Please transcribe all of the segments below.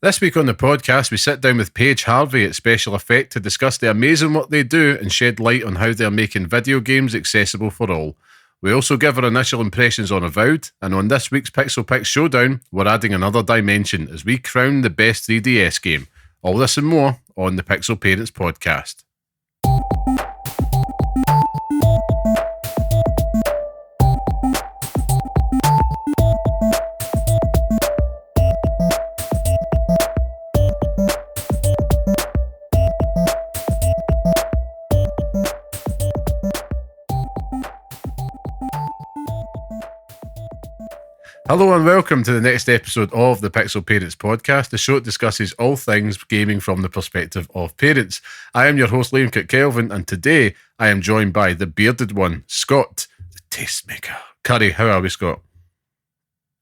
This week on the podcast, we sit down with Paige Harvey at Special Effect to discuss the amazing work they do and shed light on how they're making video games accessible for all. We also give our initial impressions on Avowed, and on this week's Pixel Picks Showdown, we're adding another dimension as we crown the best 3DS game. All this and more on the Pixel Parents podcast. Hello and welcome to the next episode of the Pixel Parents podcast, the show that discusses all things gaming from the perspective of parents. I am your host, Liam Kelvin, and today I am joined by the bearded one, Scott, the tastemaker. Curry, how are we, Scott?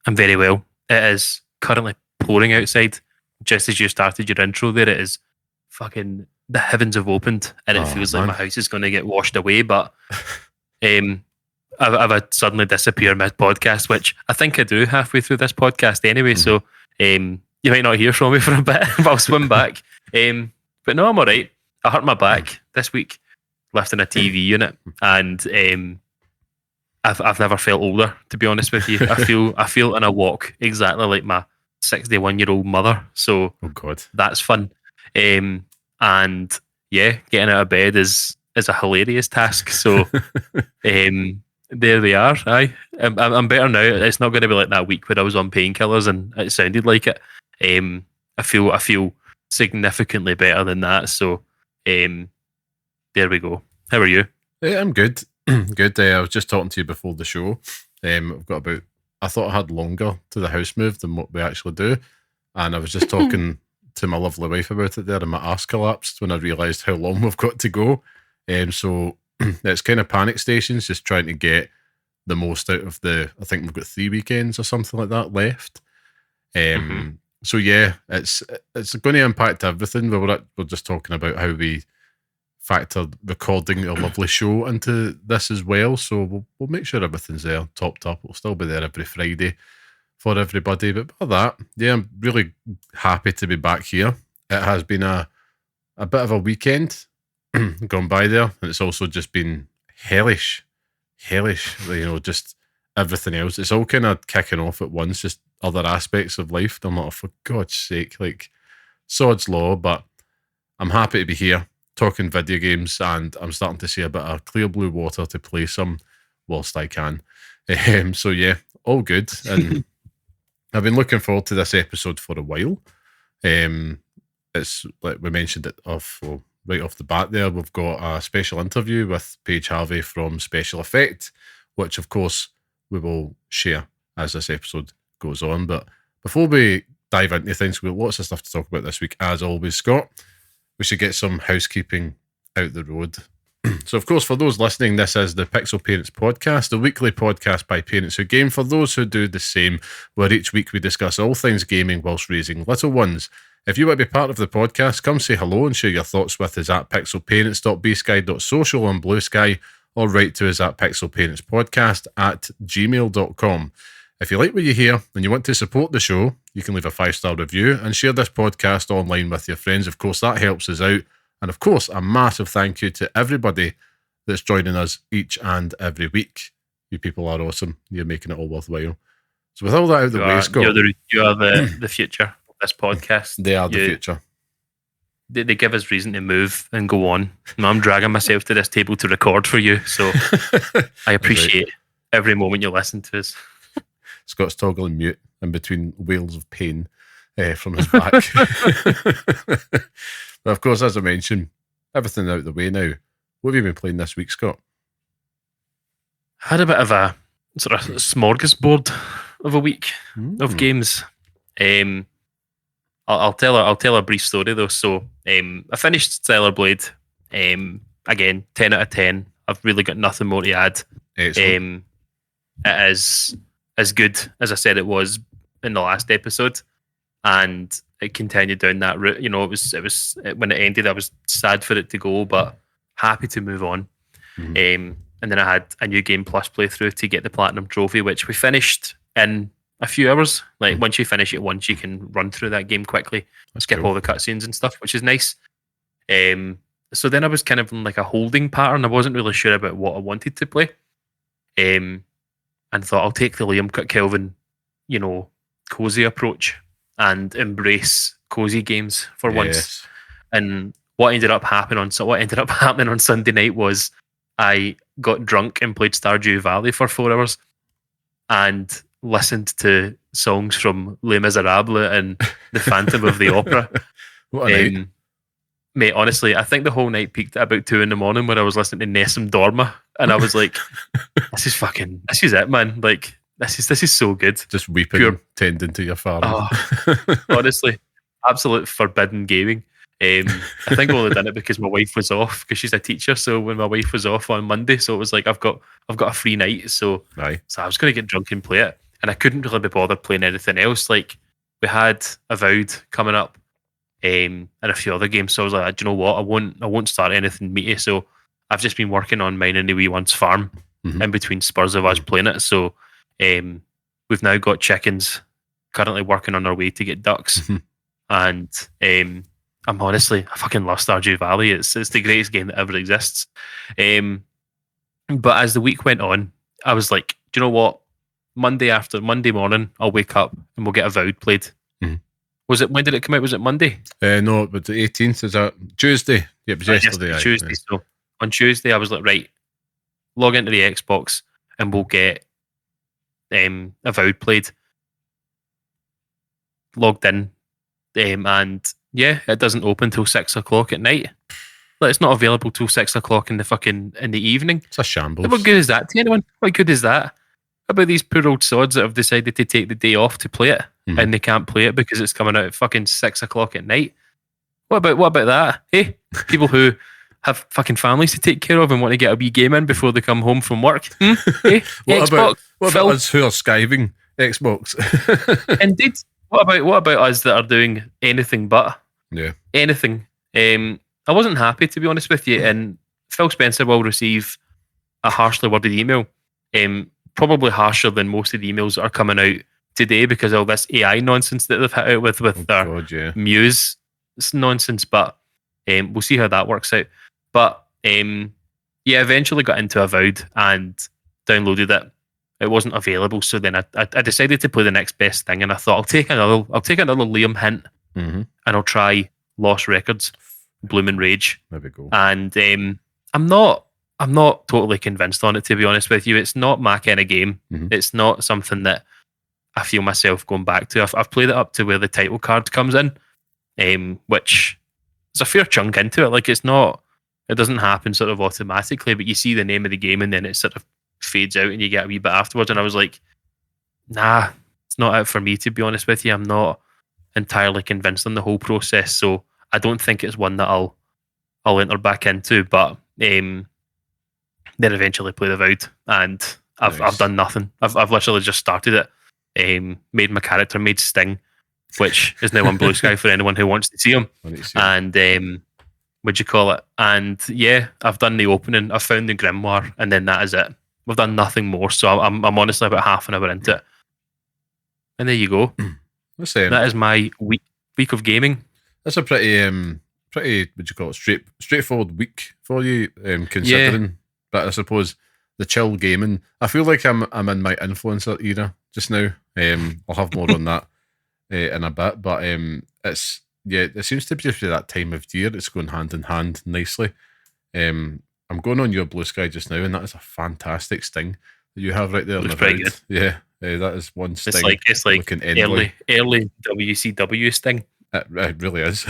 I'm very well. It is currently pouring outside. Just as you started your intro there, it is fucking, the heavens have opened and it feels like my house is going to get washed away, but I've suddenly disappear mid-podcast, which I think I do halfway through this podcast anyway, so you might not hear from me for a bit, but I'll swim back. But no, I'm all right. I hurt my back this week lifting a TV unit, and I've never felt older, to be honest with you. I feel in a walk exactly like my 61-year-old mother, so that's fun. And yeah, getting out of bed is a hilarious task, so there they are. I'm better now. It's not going to be like that week where I was on painkillers and it sounded like it. I feel significantly better than that. So there we go. How are you? Yeah, I'm good. Good. I was just talking to you before the show. I've got I thought I had longer to the house move than what we actually do. And I was just talking to my lovely wife about it there, and my arse collapsed when I realised how long we've got to go. So it's kind of panic stations, just trying to get the most out of I think we've got 3 weekends or something like that left. So yeah, it's going to impact everything. We're just talking about how we factor recording a lovely show into this as well. So we'll make sure everything's there, topped up. We'll still be there every Friday for everybody. But by that, yeah, I'm really happy to be back here. It has been a bit of a weekend gone by there, and it's also just been hellish, just everything else. It's all kind of kicking off at once, just other aspects of life. I'm like, for God's sake, like sod's law, but I'm happy to be here talking video games, and I'm starting to see a bit of clear blue water to play some whilst I can. So yeah, all good. And I've been looking forward to this episode for a while. It's like we mentioned it right off the bat there, we've got a special interview with Paige Harvey from Special Effect, which of course we will share as this episode goes on. But before we dive into things, we've got lots of stuff to talk about this week, as always, Scott. We should get some housekeeping out the road. So of course, for those listening, this is the Pixel Parents podcast, a weekly podcast by parents who game for those who do the same, where each week we discuss all things gaming whilst raising little ones. If you want to be part of the podcast, come say hello and share your thoughts with us at pixelparents.bsky.social on Blue Sky, or write to us at pixelparentspodcast@gmail.com. If you like what you hear and you want to support the show, you can leave a 5-star review and share this podcast online with your friends. Of course, that helps us out. And of course, a massive thank you to everybody that's joining us each and every week. You people are awesome. You're making it all worthwhile. So with all that out of the way, Scott, you are the future. This podcast, they are the future. They give us reason to move and go on. And I'm dragging myself to this table to record for you, so I appreciate every moment you listen to us. Scott's toggling mute in between wails of pain from his back. But of course, as I mentioned, everything out of the way now. What have you been playing this week, Scott? Had a bit of a sort of smorgasbord of a week of games. I'll tell a brief story though. So I finished Stellar Blade. Again, 10 out of 10. I've really got nothing more to add. It is as good as I said it was in the last episode, and it continued down that route. You know, it was when it ended, I was sad for it to go, but happy to move on. And then I had a new Game Plus playthrough to get the Platinum Trophy, which we finished in a few hours. Like once you finish it once, you can run through that game quickly, skip all the cutscenes and stuff, which is nice. So then I was kind of in like a holding pattern. I wasn't really sure about what I wanted to play. And thought I'll take the Liam Kelvin, cozy approach and embrace cozy games for once. And what ended up happening on Sunday night was I got drunk and played Stardew Valley for 4 hours and listened to songs from Les Miserables and The Phantom of the Opera. What a night. Mate, honestly, I think the whole night peaked at about 2 a.m. when I was listening to Nessun Dorma, and I was like, this is it, man. Like, this is so good. Just weeping, tending to your farm. Oh, honestly, absolute forbidden gaming. I think I only done it because my wife was off, because she's a teacher. So when my wife was off on Monday, so it was like I've got a free night, so I was going to get drunk and play it, and I couldn't really be bothered playing anything else. Like we had Avowed coming up, and a few other games. So I was like, do you know what? I won't start anything meaty. So I've just been working on mine and the wee one's farm in between spurs of us playing it. So we've now got chickens. Currently working on our way to get ducks, and I fucking love Stardew Valley. It's the greatest game that ever exists. But as the week went on, I was like, do you know what? Monday morning, I'll wake up and we'll get Avowed played. When did it come out? Was it Monday? No, but the 18th, is that Tuesday? Yeah, it was yesterday. Tuesday. So on Tuesday, I was like, right, log into the Xbox and we'll get Avowed played. Logged in, and yeah, it doesn't open till 6 o'clock at night. Like, it's not available till 6 o'clock in the evening. It's a shambles. What good is that to anyone? What good is that? About these poor old sods that have decided to take the day off to play it, and they can't play it because it's coming out at fucking 6 o'clock at night. What about that? Hey, people who have fucking families to take care of and want to get a wee game in before they come home from work. Hey, what Xbox, about us who are skiving Xbox? Indeed. What about us that are doing anything but? Yeah. Anything. I wasn't happy, to be honest with you, and Phil Spencer will receive a harshly worded email. Probably harsher than most of the emails that are coming out today because of this AI nonsense that they've hit out with their Muse nonsense, but we'll see how that works out. But eventually got into Avowed and downloaded it. It wasn't available, so then I decided to play the next best thing, and I thought I'll take another Liam hint, and I'll try Lost Records, Blooming Rage. There we go. And I'm not totally convinced on it, to be honest with you. It's not my kind of game. It's not something that I feel myself going back to. I've played it up to where the title card comes in, which is a fair chunk into it. Like, it doesn't happen sort of automatically, but you see the name of the game and then it sort of fades out and you get a wee bit afterwards. And I was like, nah, it's not out for me, to be honest with you. I'm not entirely convinced on the whole process, so I don't think it's one that I'll enter back into. But then eventually played Avowed, and I've done nothing. I've literally just started it, made my character, made Sting, which is now on Blue Sky for anyone who wants to see him. And what'd you call it? And yeah, I've done the opening, I've found the grimoire, and then that is it. I've done nothing more, so I'm honestly about half an hour into it. And there you go. That is my week of gaming. That's a pretty what'd you call it, straightforward week for you, considering. Yeah. But I suppose the chill gaming, I feel like I'm in my influencer era just now. I'll have more on that in a bit, but it seems to be just that time of year. It's going hand in hand nicely. I'm going on your Blue Sky just now, and that is a fantastic Sting that you have right there. Looks pretty good. Yeah, that is one Sting. It's like early WCW Sting. It really is.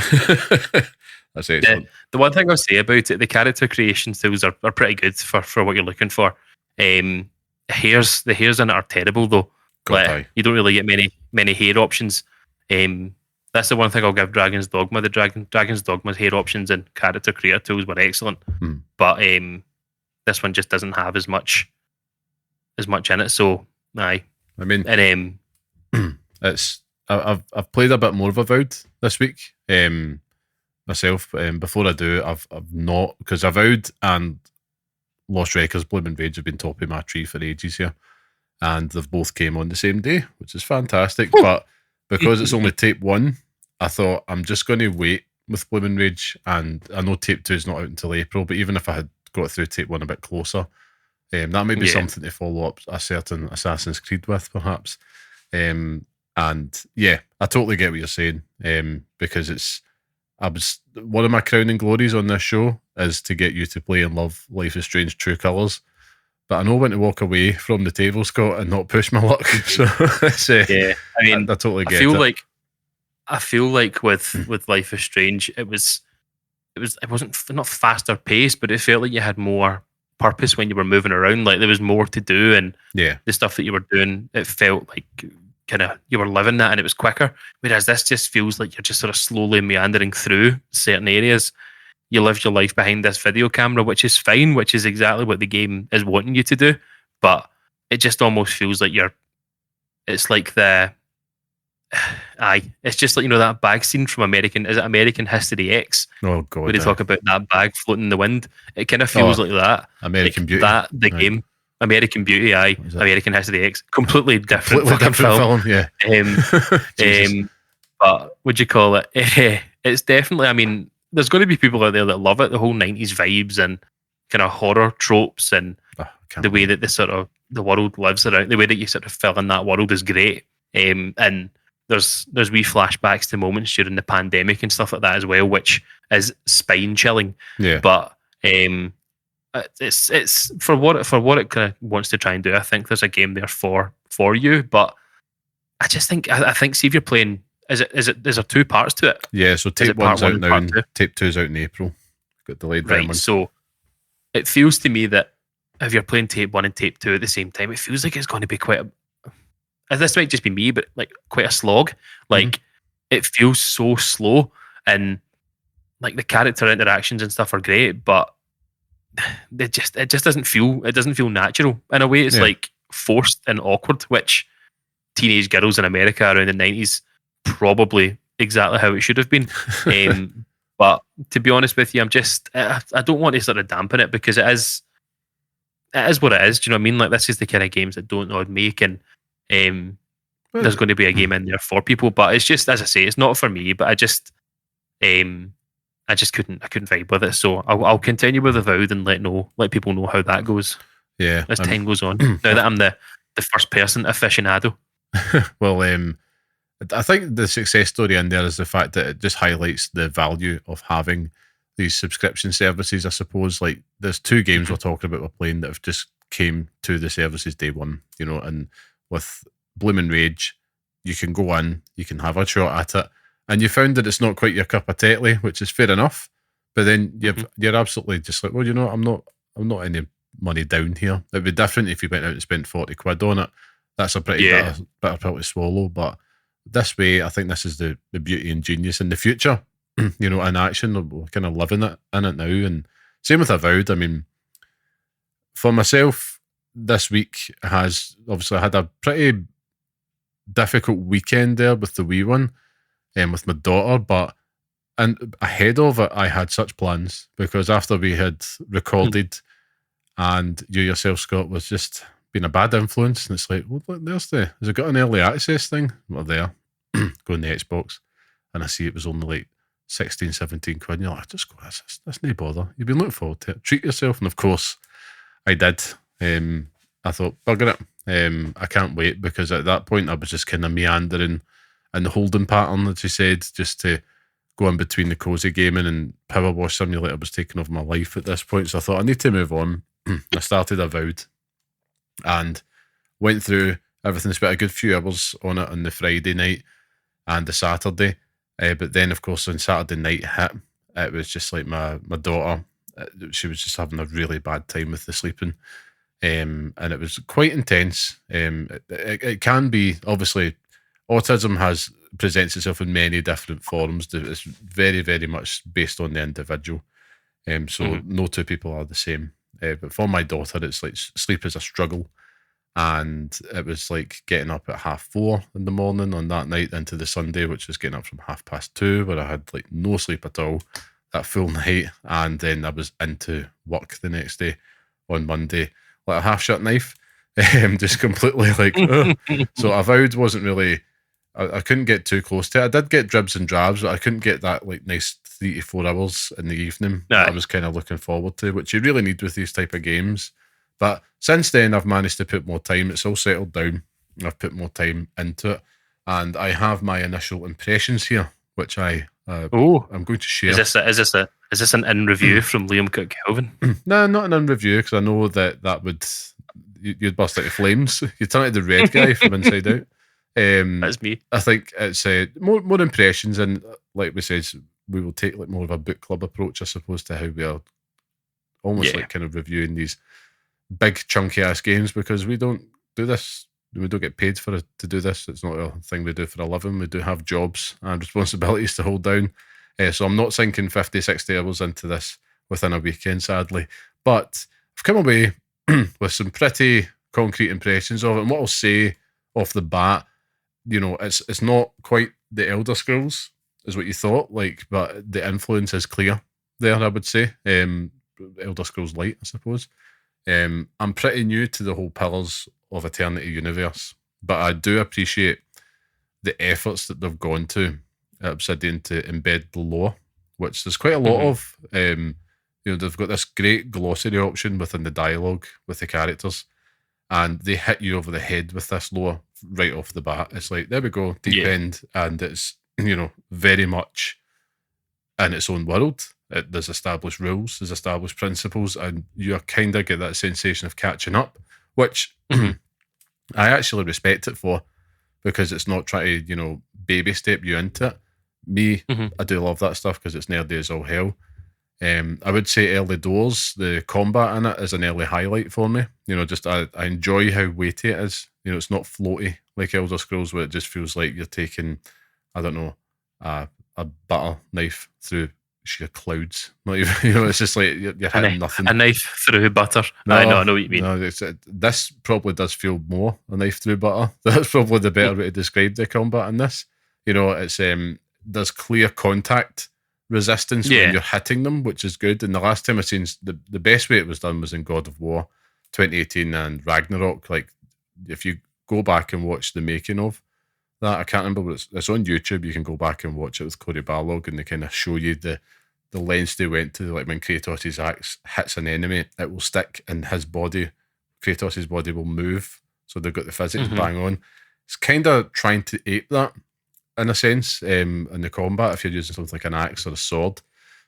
That's excellent. The one thing I'll say about it, the character creation tools are pretty good for what you're looking for. The hairs in it are terrible though. You don't really get many hair options. That's the one thing I'll give Dragon's Dogma. The Dragon's Dogma's hair options and character creator tools were excellent, but this one just doesn't have as much in it. So aye, I mean, and it's I've played a bit more of Avowed this week myself. Before I do, I've not, because Avowed and Lost Records, Blooming Rage have been top of my tree for ages here. and they've both came on the same day, which is fantastic. But because it's only tape 1, I thought I'm just going to wait with Blooming Rage, and I know tape 2 is not out until April, but even if I had got through tape 1 a bit closer, that might be something to follow up a certain Assassin's Creed with, perhaps. And yeah, I totally get what you're saying, because one of my crowning glories on this show is to get you to play and love Life is Strange True Colours. But I know when to walk away from the table, Scott, and not push my luck. So yeah, I mean, I totally get it. I feel like with Life is Strange, it wasn't not faster paced, but it felt like you had more purpose when you were moving around. Like there was more to do, and the stuff that you were doing, it felt like kind of you were living that, and it was quicker. Whereas this just feels like you're just sort of slowly meandering through certain areas. You live your life behind this video camera, which is fine, which is exactly what the game is wanting you to do. But it just almost feels like it's like it's just like, that bag scene from American History X? Oh, God. Where they talk about that bag floating in the wind. It kind of feels like that. American Beauty. The game. American Beauty, American History X. Completely different film. Yeah. But what'd you call it? It's definitely, I mean, there's going to be people out there that love it, the whole 90s vibes and kind of horror tropes, and the way that the world lives around, the way that you sort of fill in that world is great. And there's wee flashbacks to moments during the pandemic and stuff like that as well, which is spine chilling. Yeah. But it's for what it kind of wants to try and do. I think there's a game there for you, but I just think I think see if you're playing. Is there 2 parts to it? Yeah, so tape 1's out now, and tape 2's out in April. Got delayed right. So it feels to me that if you're playing tape 1 and tape 2 at the same time, it feels like it's going to be quite a. This might just be me, but like quite a slog. Like it feels so slow, and like the character interactions and stuff are great, but it just doesn't feel natural in a way. It's like forced and awkward, which teenage girls in America around the 90s. Probably exactly how it should have been. But to be honest with you, I don't want to sort of dampen it, because it is what it is. Do you know what I mean? Like, this is the kind of games that Don't Nod make, and there's going to be a game in there for people. But it's just, as I say, it's not for me. But I just couldn't vibe with it. So I'll continue with Avowed and let people know how that goes. Yeah, as time goes on. Now that I'm the first person aficionado. Well, I think the success story in there is the fact that it just highlights the value of having these subscription services. I suppose, like, there's 2 games we're talking about we're playing that have just came to the services day 1, and with Blooming Rage, you can go in, you can have a shot at it, and you found that it's not quite your cup of tetly, which is fair enough. But then you're absolutely just like, well, I'm not any money down here. It'd be different if you went out and spent 40 quid on it. That's a pretty bitter pill to swallow, but this way, I think this is the beauty and genius in the future, in action. We're kind of living it in it now. And same with Avowed. I mean, for myself, this week has obviously I had a pretty difficult weekend there with the wee one, with my daughter. And ahead of it, I had such plans, because after we had recorded, and you yourself, Scott, was just being a bad influence, and it's like, well, look, has it got an early access thing? We're there, go in the Xbox, and I see it was only like 16, 17 quid, and you're like, just go, that's no bother. You've been looking forward to it. Treat yourself. And of course, I did. I thought, bugger it. I can't wait, because at that point, I was just kind of meandering in the holding pattern, as you said, just to go in between the cozy gaming and Power Wash Simulator was taking over my life at this point. So I thought, I need to move on. I started Avowed and went through everything. Spent a good few hours on it on the Friday night and the Saturday. But then, of course, when Saturday night hit, it was just like my daughter, she was just having a really bad time with the sleeping. And it was quite intense. It can be, obviously, autism presents itself in many different forms. It's very, very much based on the individual. So no 2 people are the same. But for my daughter, it's like sleep is a struggle. And it was like getting up at 4:30 in the morning on that night into the Sunday, which was getting up from 2:30, where I had like no sleep at all that full night. And then I was into work the next day on Monday, like a half-shut knife. Just completely like, ugh. So Avowed wasn't really, I couldn't get too close to it. I did get dribs and drabs, but I couldn't get that like nice 3 to 4 hours in the evening that I was kind of looking forward to, which you really need with these type of games. But since then, I've managed to put more time. It's all settled down. I've put more time into it, and I have my initial impressions here, which I'm going to share. Is this an in review from Liam Cook-Kelvin? No, not an in review, because I know that would you'd burst out of flames. You'd turn into the red guy from Inside Out. That's me. I think it's more impressions, and like we said, we will take like more of a book club approach, I suppose, to how we are almost like kind of reviewing these big chunky ass games, because we don't do this. We don't get paid for it to do this. It's not a thing we do for a living. We do have jobs and responsibilities to hold down. So I'm not sinking 50, 60 hours into this within a weekend, sadly. But I've come away with some pretty concrete impressions of it. And what I'll say off the bat, it's not quite the Elder Scrolls, is what you thought, but the influence is clear there, I would say. Elder Scrolls Light, I suppose. I'm pretty new to the whole Pillars of Eternity universe, but I do appreciate the efforts that they've gone to at Obsidian to embed the lore, which there's quite a lot of. They've got this great glossary option within the dialogue with the characters, and they hit you over the head with this lore right off the bat. It's like, there we go, deep end, and it's very much in its own world. There's established rules, there's established principles, and you kind of get that sensation of catching up, which I actually respect it for, because it's not trying to, baby step you into it. Me, I do love that stuff because it's nerdy as all hell. I would say early doors, the combat in it is an early highlight for me. I enjoy how weighty it is. It's not floaty like Elder Scrolls, where it just feels like you're taking, I don't know, a butter knife through sheer clouds. Not even, it's just like you're hitting nothing. A knife through butter. I know what you mean. No, this probably does feel more a knife through butter. That's probably the better way to describe the combat in this. It's there's clear contact resistance when you're hitting them, which is good. And the last time I seen the best way it was done was in God of War 2018 and Ragnarok. Like, if you go back and watch the making of that, I can't remember, but it's on YouTube. You can go back and watch it with Corey Barlog, and they kind of show you the lengths they went to. Like, when Kratos' axe hits an enemy, it will stick in his body. Kratos' body will move, so they've got the physics bang on. It's kind of trying to ape that in a sense in the combat, if you're using something like an axe or a sword.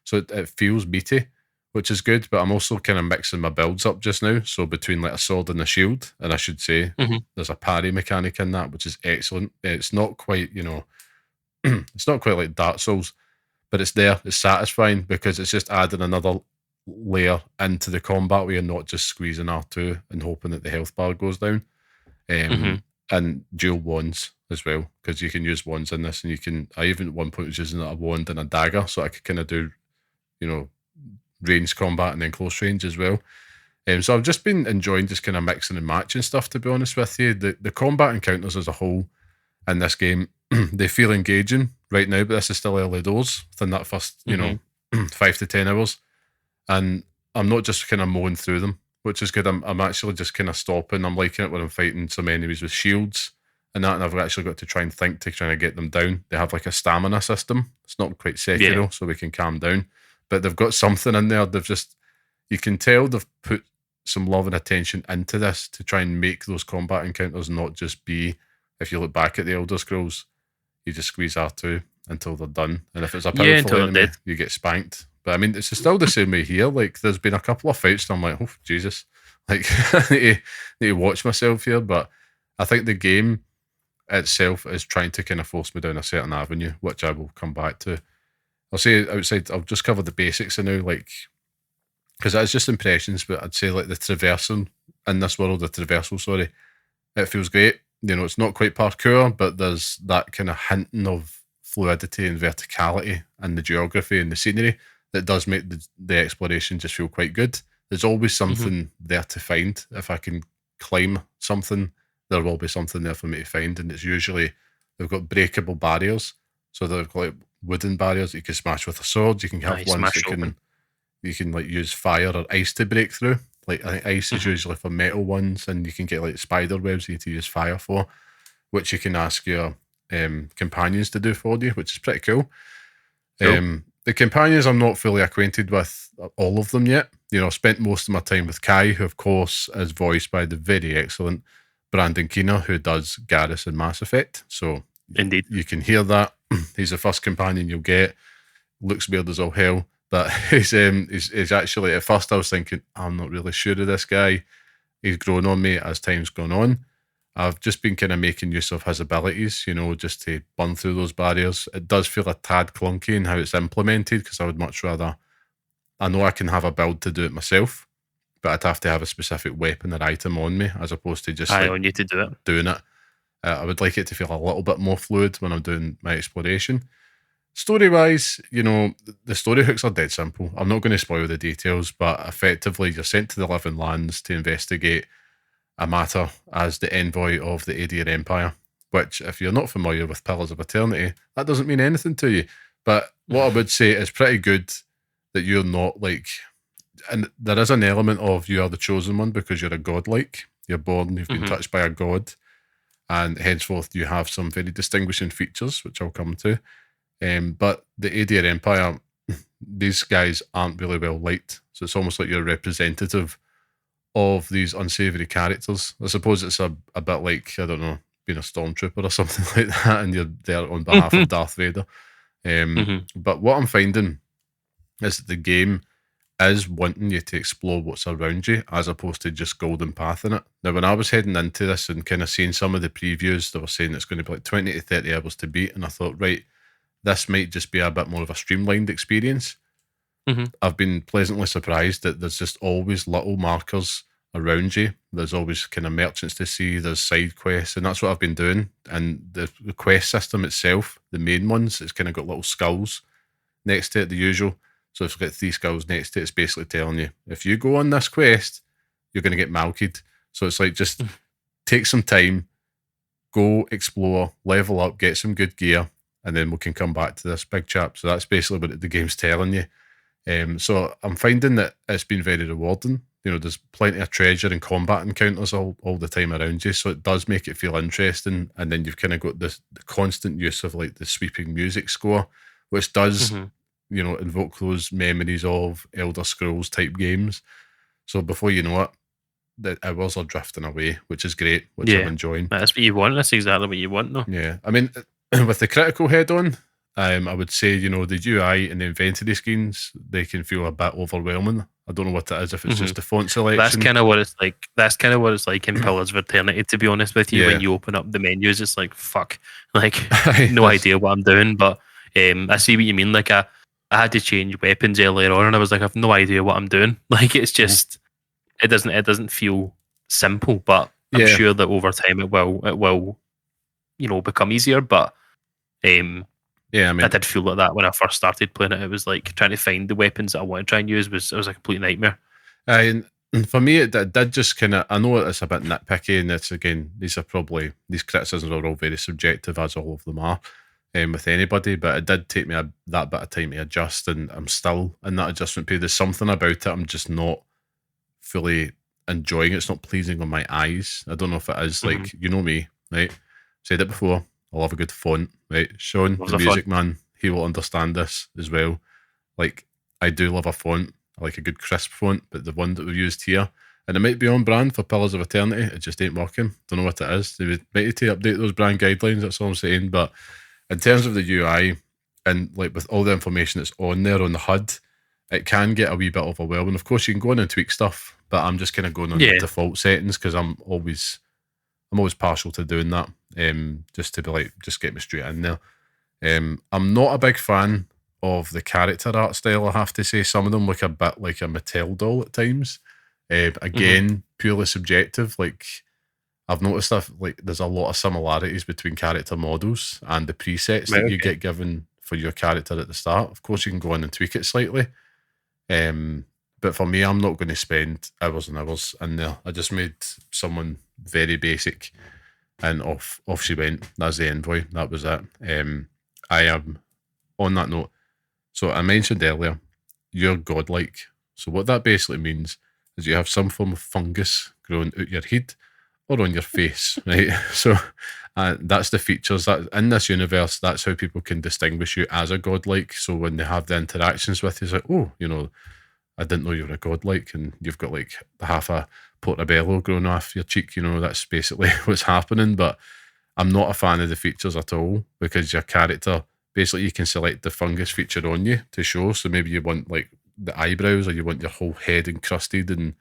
So it feels meaty, which is good, but I'm also kind of mixing my builds up just now. So between like a sword and a shield, and I should say there's a parry mechanic in that, which is excellent. It's not quite, it's not quite like Dark Souls, but it's there. It's satisfying because it's just adding another layer into the combat where you're not just squeezing R2 and hoping that the health bar goes down. And dual wands as well, because you can use wands in this, and I even at one point was using a wand and a dagger, so I could kind of do, range combat and then close range as well. So I've just been enjoying just kind of mixing and matching stuff, to be honest with you. The combat encounters as a whole in this game, they feel engaging right now, but this is still early doors within that first, 5 to 10 hours. And I'm not just kind of mowing through them, which is good. I'm actually just kind of stopping. I'm liking it when I'm fighting some enemies with shields and that, and I've actually got to try and think to try and get them down. They have like a stamina system. It's not quite Sekiro, so we can calm down. But they've got something in there. You can tell they've put some love and attention into this to try and make those combat encounters not just be, if you look back at the Elder Scrolls, you just squeeze R2 until they're done. And if it's a powerful enemy, you get spanked. But I mean, it's still the same way here. Like, there's been a couple of fights that I'm like, oh, Jesus. Like, I need to watch myself here. But I think the game itself is trying to kind of force me down a certain avenue, which I will come back to. I'll say outside, I'll just cover the basics now, like, because that's just impressions, but I'd say like the traversal in this world, it feels great. It's not quite parkour, but there's that kind of hinting of fluidity and verticality and the geography and the scenery that does make the exploration just feel quite good. There's always something there to find. If I can climb something, there will be something there for me to find, and it's usually, they've got breakable barriers. So they've got like wooden barriers that you can smash with a sword. You can have ones that you can like use fire or ice to break through. Like, I think ice is usually for metal ones, and you can get like spider webs you need to use fire for, which you can ask your companions to do for you, which is pretty cool. The companions, I'm not fully acquainted with all of them yet. You know, I've spent most of my time with Kai, who of course is voiced by the very excellent Brandon Keener, who does Garrus in Mass Effect. So Indeed, you can hear that. He's the first companion you'll get. Looks weird as all hell, but he's actually, at first I was thinking, I'm not really sure of this guy. He's grown on me as time's gone on. I've just been kind of making use of his abilities, you know, just to burn through those barriers. It does feel a tad clunky in how it's implemented, because I would much rather, I know I can have a build to do it myself, but I'd have to have a specific weapon or item on me, as opposed to just on you to do it. doing it. I would like it to feel a little bit more fluid when I'm doing my exploration. Story-wise, you know, the story hooks are dead simple. I'm not going to spoil the details, but effectively you're sent to the Living Lands to investigate a matter as the envoy of the Adian Empire, which, if you're not familiar with Pillars of Eternity, that doesn't mean anything to you. But what I would say is pretty good that you're not like, and there is an element of you are the chosen one because you're a godlike. You're born, you've been touched by a god, and henceforth you have some very distinguishing features, which I'll come to. But the Adian Empire, these guys aren't really well liked. So it's almost like you're a representative of these unsavoury characters. I suppose it's a bit like, I don't know, being a stormtrooper or something like that, and you're there on behalf of Darth Vader. But what I'm finding is that the game is wanting you to explore what's around you, as opposed to just golden path in it. Now, when I was heading into this and kind of seeing some of the previews, they were saying it's going to be like 20 to 30 hours to beat, and I thought, right, this might just be a bit more of a streamlined experience. I've been pleasantly surprised that there's just always little markers around you. There's always kind of merchants to see, there's side quests, and that's what I've been doing. And the quest system itself, the main ones, it's kind of got little skulls next to it, the usual. So if you've got 3 skulls next to it, it's basically telling you, if you go on this quest, you're going to get malkied. So it's like, just take some time, go explore, level up, get some good gear, and then we can come back to this big chap. So that's basically what the game's telling you. So I'm finding that it's been very rewarding. You know, there's plenty of treasure and combat encounters all the time around you, so it does make it feel interesting. And then you've kind of got the constant use of like the sweeping music score, which does, you know, invoke those memories of Elder Scrolls type games. So before you know it, the hours are drifting away, which is great, which I'm enjoying. That's what you want. That's exactly what you want, though. Yeah, I mean, with the critical head on, I would say, you know, the UI and the inventory screens, they can feel a bit overwhelming. I don't know what it is, if it's just the font selection. That's kind of what it's like. That's kind of what it's like in Pillars of Eternity, to be honest with you. When you open up the menus, it's like, fuck. Like, no idea what I'm doing. But I see what you mean. Like, I had to change weapons earlier on, and I was like, I have no idea what I'm doing. Like, it's just, it doesn't feel simple, but I'm sure that over time it will, you know, become easier. But yeah, I mean, I did feel like that when I first started playing it. It was like trying to find the weapons that I want to try and use was a complete nightmare. And for me, it did just kind of, I know it's a bit nitpicky, and it's, again, these criticisms are all very subjective, as all of them are, with anybody, but it did take me that bit of time to adjust, and I'm still in that adjustment period. There's something about it I'm just not fully enjoying. It's not pleasing on my eyes. I don't know if it is, like, you know me, right? Said it before, I love a good font, right? Sean, the music man, he will understand this as well. Like, I do love a font. I like a good crisp font, but the one that we've used here, and it might be on brand for Pillars of Eternity, it just ain't working. Don't know what it is. They might need to update those brand guidelines, that's all I'm saying. But in terms of the UI, and like with all the information that's on there on the HUD, it can get a wee bit overwhelming. Of course, you can go in and tweak stuff, but I'm just kind of going on the default settings, because I'm always partial to doing that, just to be like, just get me straight in there. I'm not a big fan of the character art style, I have to say. Some of them look a bit like a Mattel doll at times. Again, purely subjective. Like, I've noticed that, like, there's a lot of similarities between character models and the presets that you get given for your character at the start. Of course, you can go in and tweak it slightly. But for me, I'm not going to spend hours and hours in there. I just made someone very basic, and off she went. That's the envoy. That was it. I am, on that note, so I mentioned earlier, you're godlike. So what that basically means is you have some form of fungus growing out your head or on your face, right? So that's the features that in this universe, that's how people can distinguish you as a godlike. So when they have the interactions with you, it's like, oh, I didn't know you were a godlike, and you've got like half a portobello growing off your cheek. That's basically what's happening. But I'm not a fan of the features at all, because your character, basically you can select the fungus feature on you to show. So maybe you want like the eyebrows, or you want your whole head encrusted and,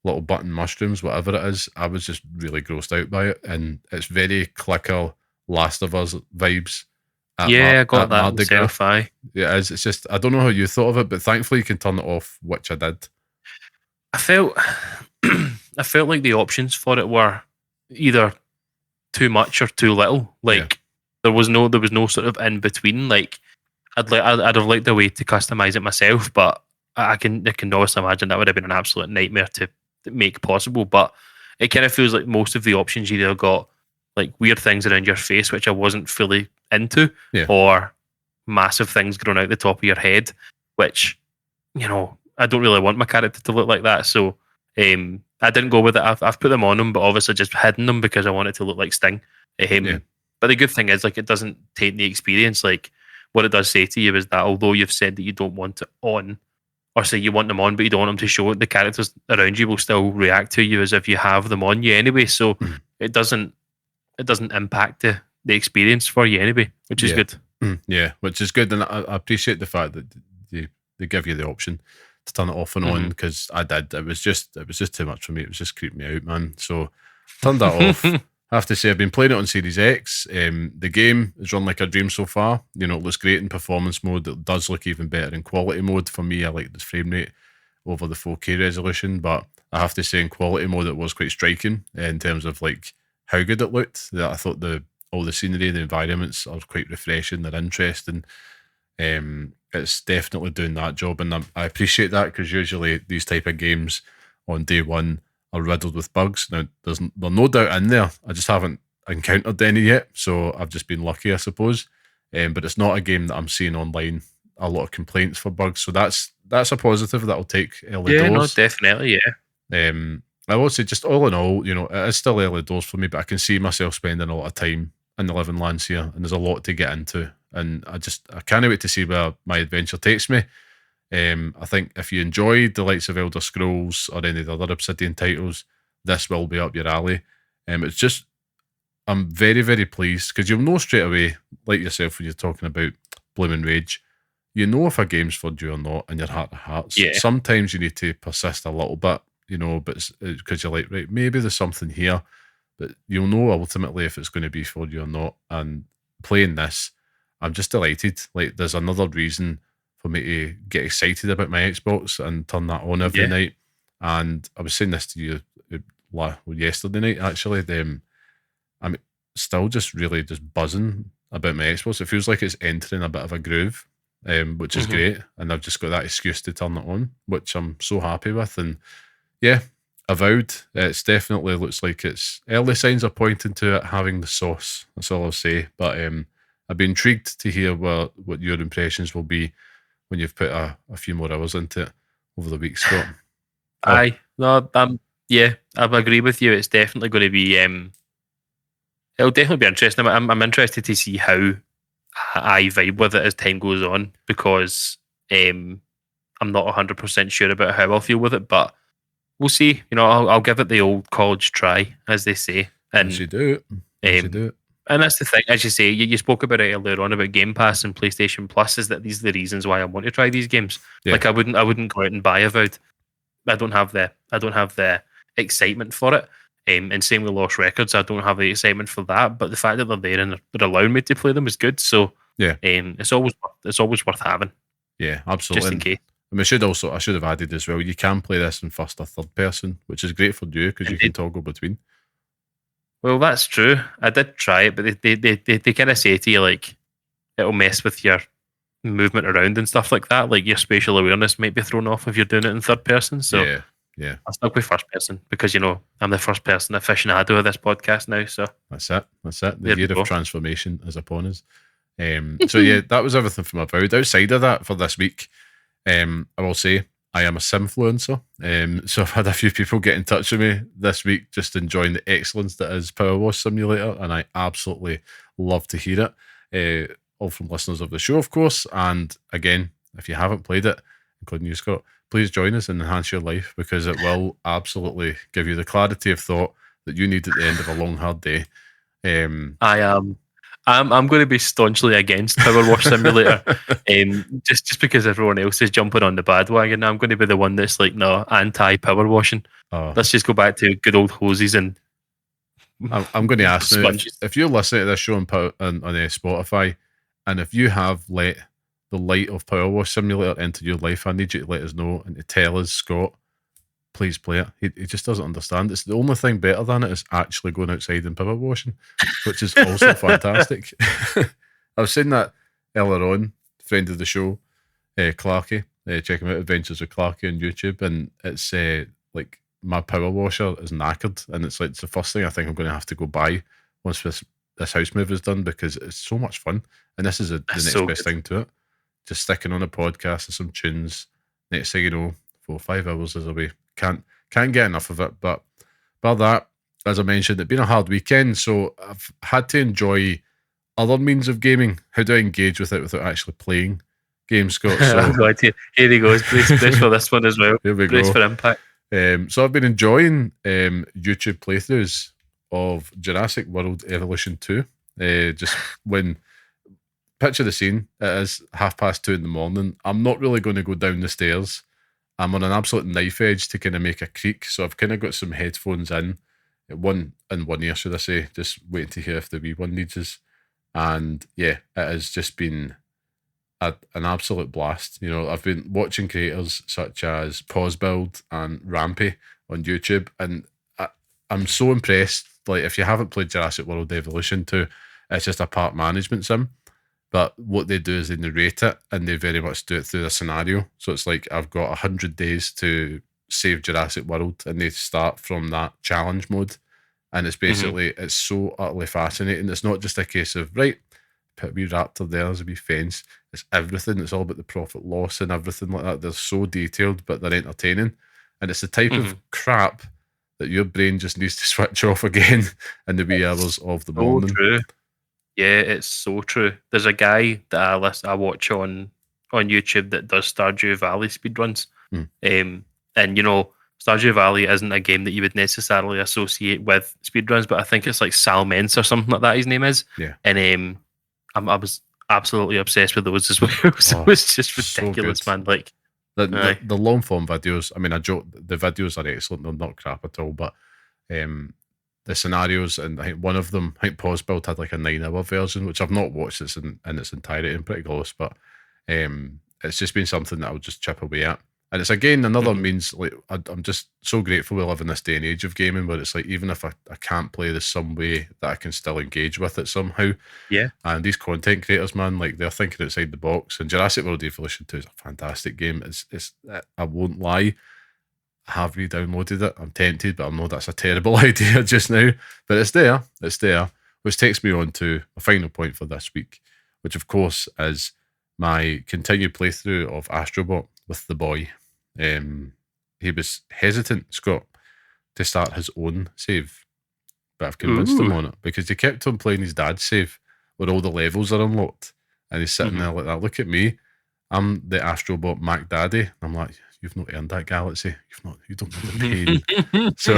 little button mushrooms, whatever it is. I was just really grossed out by it. And it's very clicker, Last of Us vibes. I got that myself. Yeah, it is. It's just, I don't know how you thought of it, but thankfully you can turn it off, which I did. I felt like the options for it were either too much or too little. Like there was no sort of in between. Like I'd have liked a way to customize it myself, but I can always imagine that would have been an absolute nightmare to make possible. But it kind of feels like most of the options you either got like weird things around your face, which I wasn't fully into, or massive things growing out the top of your head, which I don't really want my character to look like that. So I didn't go with it. I've put them on them, but obviously just hidden them because I want it to look like Sting. But the good thing is, like, it doesn't taint the experience. Like, what it does say to you is that although you've said that you don't want it on, or say you want them on, but you don't want them to show it, the characters around you will still react to you as if you have them on you anyway. So it doesn't impact the experience for you anyway, which is good. Yeah, which is good. And I appreciate the fact that they give you the option to turn it off and on, because I did. It was just too much for me. It was just creeping me out, man. So turned that off. I have to say, I've been playing it on Series X. The game is run like a dream so far. It looks great in performance mode. It does look even better in quality mode. For me, I like the frame rate over the 4K resolution, but I have to say in quality mode it was quite striking in terms of like how good it looked. I thought all the scenery, the environments are quite refreshing. They're interesting. It's definitely doing that job, and I appreciate that, because usually these type of games on day one are riddled with bugs. Now, there's no doubt in there. I just haven't encountered any yet, so I've just been lucky, I suppose. But it's not a game that I'm seeing online a lot of complaints for bugs, so that's a positive that'll take early doors. Yeah, no, definitely, yeah. I will say, just all in all, it is still early doors for me, but I can see myself spending a lot of time in the Living Lands here, and there's a lot to get into, and I can't wait to see where my adventure takes me. I think if you enjoyed the likes of Elder Scrolls or any of the other Obsidian titles, this will be up your alley. It's just, I'm very, very pleased, because you'll know straight away, like yourself, when you're talking about Bloom and Rage, you know if a game's for you or not in your heart of hearts. Yeah. Sometimes you need to persist a little bit, but because you're like, right, maybe there's something here, but you'll know ultimately if it's going to be for you or not. And playing this, I'm just delighted. Like, there's another reason for me to get excited about my Xbox and turn that on every night. And I was saying this to you yesterday night, actually. I'm still just really just buzzing about my Xbox. It feels like it's entering a bit of a groove, which is great. And I've just got that excuse to turn it on, which I'm so happy with. And yeah, Avowed, it's definitely looks like it's early signs are pointing to it having the sauce. That's all I'll say. But I'd be intrigued to hear what your impressions will be when you've put a few more hours into it over the week, Scott. I agree with you. It's definitely going to be it'll definitely be interesting. I'm interested to see how I vibe with it as time goes on, because I'm not 100% sure about how I'll feel with it, but we'll see. I'll give it the old college try, as they say. And you do it. And that's the thing, as you say, you spoke about it earlier on about Game Pass and PlayStation Plus, is that these are the reasons why I want to try these games. Yeah. Like I wouldn't go out and buy Avowed. I don't have the excitement for it. And same with Lost Records, I don't have the excitement for that. But the fact that they're there and they're allowing me to play them is good. So yeah, it's always worth having. Yeah, absolutely. Just in case. And I should have added as well, you can play this in first or third person, which is great for you because you can toggle between. Well, that's true. I did try it, but they kind of say to you, like, it'll mess with your movement around and stuff like that. Like, your spatial awareness might be thrown off if you're doing it in third person. So yeah. I'll stuck with first person because, I'm the first person aficionado of this podcast now. So that's it. The year of transformation is upon us. So yeah, that was everything from Avowed. Outside of that for this week, I will say, I am a simfluencer. So I've had a few people get in touch with me this week just enjoying the excellence that is Power Wash Simulator, and I absolutely love to hear it. All from listeners of the show, of course. And again, if you haven't played it, including you, Scott, please join us and enhance your life, because it will absolutely give you the clarity of thought that you need at the end of a long, hard day. I am. I'm going to be staunchly against Power Wash Simulator, just because everyone else is jumping on the bandwagon. I'm going to be the one that's like, no, anti-power washing. Let's just go back to good old hoses and. I'm going to ask now, if you're listening to this show on Spotify, and if you have let the light of Power Wash Simulator into your life, I need you to let us know and to tell us, Scott, please play it. He just doesn't understand. It's the only thing better than it is actually going outside and power washing, which is also fantastic. I was saying that earlier on, friend of the show, Clarky, check him out, Adventures with Clarky on YouTube, and it's like my power washer is knackered, and it's like it's the first thing I think I'm going to have to go buy once this house move is done, because it's so much fun, and this is the next best thing to it. Just sticking on a podcast and some tunes. Next thing you know, 4 or 5 hours is away. Can't get enough of it. But by that, as I mentioned, it's been a hard weekend, so I've had to enjoy other means of gaming. How do I engage with it without actually playing games, Scott? So, I'm glad to. Here he goes. Brace for this one as well. Here we Brace go. for impact. So I've been enjoying YouTube playthroughs of Jurassic World Evolution 2. Just when, picture the scene, it is 2:30 in the morning. I'm not really going to go down the stairs. I'm on an absolute knife edge to kind of make a creak, so I've kind of got some headphones in, one ear, should I say, just waiting to hear if the wee one needs us. And yeah, it has just been an absolute blast. You know, I've been watching creators such as Pause Build and Rampy on YouTube, and I'm so impressed. Like, if you haven't played Jurassic World Evolution 2, it's just a park management sim. But what they do is they narrate it, and they very much do it through a scenario. So it's like, I've got 100 days to save Jurassic World, and they start from that challenge mode. And it's basically, it's so utterly fascinating. It's not just a case of, right, put a wee raptor there, there's a wee fence. It's everything. It's all about the profit loss and everything like that. They're so detailed, but they're entertaining. And it's the type of crap that your brain just needs to switch off again in the wee hours of the morning. So true. Yeah, it's so true. There's a guy that I watch on YouTube that does Stardew Valley speedruns. And you know, Stardew Valley isn't a game that you would necessarily associate with speedruns, but I think it's like Salmence or something like that his name is. Yeah. And I was absolutely obsessed with those as well. So it's just ridiculous, so man. Like the long form videos, I mean, I joke, the videos are excellent, they're not crap at all, but the scenarios, and I think one of them, I think Pause Build had like a 9-hour version, which I've not watched in its entirety, and pretty close, but it's just been something that I'll just chip away at. And it's again another means, like, I'm just so grateful we live in this day and age of gaming where it's like, even if I can't play this some way, that I can still engage with it somehow. Yeah. And these content creators, man, like, they're thinking outside the box. And Jurassic World Evolution 2 is a fantastic game. It's I won't lie, I have re-downloaded it. I'm tempted, but I know that's a terrible idea just now. But it's there. Which takes me on to a final point for this week, which of course is my continued playthrough of Astrobot with the boy. He was hesitant, Scott, to start his own save, but I've convinced him on it, because he kept on playing his dad's save where all the levels are unlocked, and he's sitting there like that. Look at me, I'm the Astrobot Mac Daddy. I'm like, you've not earned that galaxy. You don't know the pain. So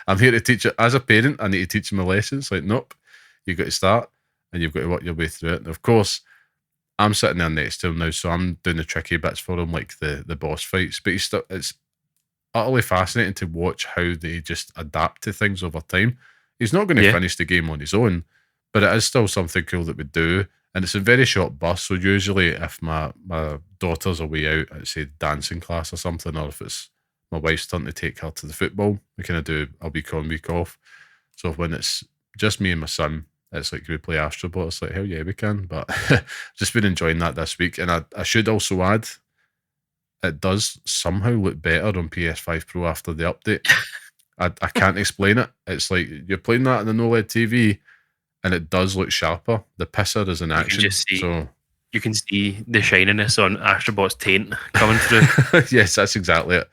I'm here to teach it. As a parent, I need to teach him a lesson. It's like, nope, you've got to start and you've got to work your way through it. And of course, I'm sitting there next to him now, so I'm doing the tricky bits for him, like the boss fights. But it's utterly fascinating to watch how they just adapt to things over time. He's not going to finish the game on his own, but it is still something cool that we do. And it's a very short burst. So usually if my daughter's away out at, say, dancing class or something, or if it's my wife's turn to take her to the football, we kind of do a week on, week off. So when it's just me and my son, it's like, can we play Astrobot? It's like, hell yeah, we can. But just been enjoying that this week. And I should also add, it does somehow look better on PS5 Pro after the update. I can't explain it. It's like you're playing that on an OLED TV, and it does look sharper. The pisser is in action. You You can see the shininess on Astrobot's taint coming through. Yes, that's exactly it.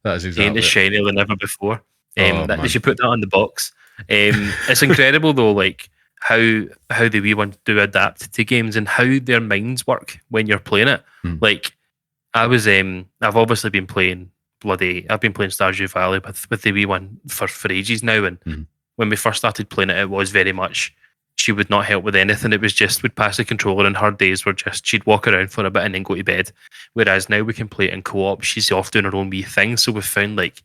That is Taint exactly is it. shinier than ever before. Oh, They man. should put that on the box. It's incredible though, like how the Wii ones do adapt to games and how their minds work when you're playing it. Like I've obviously been playing I've been playing Stardew Valley with the Wii one for ages now, and when we first started playing it, it was very much she would not help with anything. It was just would pass the controller, and her days were just she'd walk around for a bit and then go to bed. Whereas now we can play it in co-op. She's off doing her own wee thing, so we've found like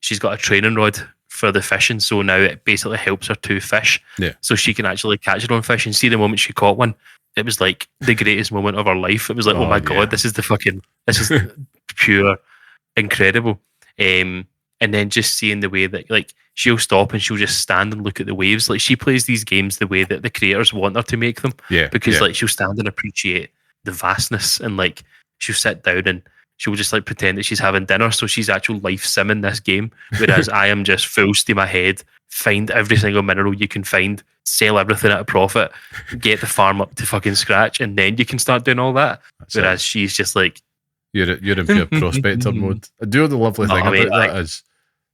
she's got a training rod for the fishing, so now it basically helps her to fish. Yeah. So she can actually catch her own fish. And see the moment she caught one, it was like the greatest moment of her life. It was like, oh my God, this is pure incredible. And then just seeing the way that like she'll stop and she'll just stand and look at the waves. Like she plays these games the way that the creators want her to make them. Yeah. Because like she'll stand and appreciate the vastness, and like she'll sit down and she'll just like pretend that she's having dinner. So she's actual life simming this game. Whereas I am just full steam ahead, find every single mineral you can find, sell everything at a profit, get the farm up to fucking scratch, and then you can start doing all that. Whereas she's just like, you're in pure prospector mode. I do the lovely thing about that is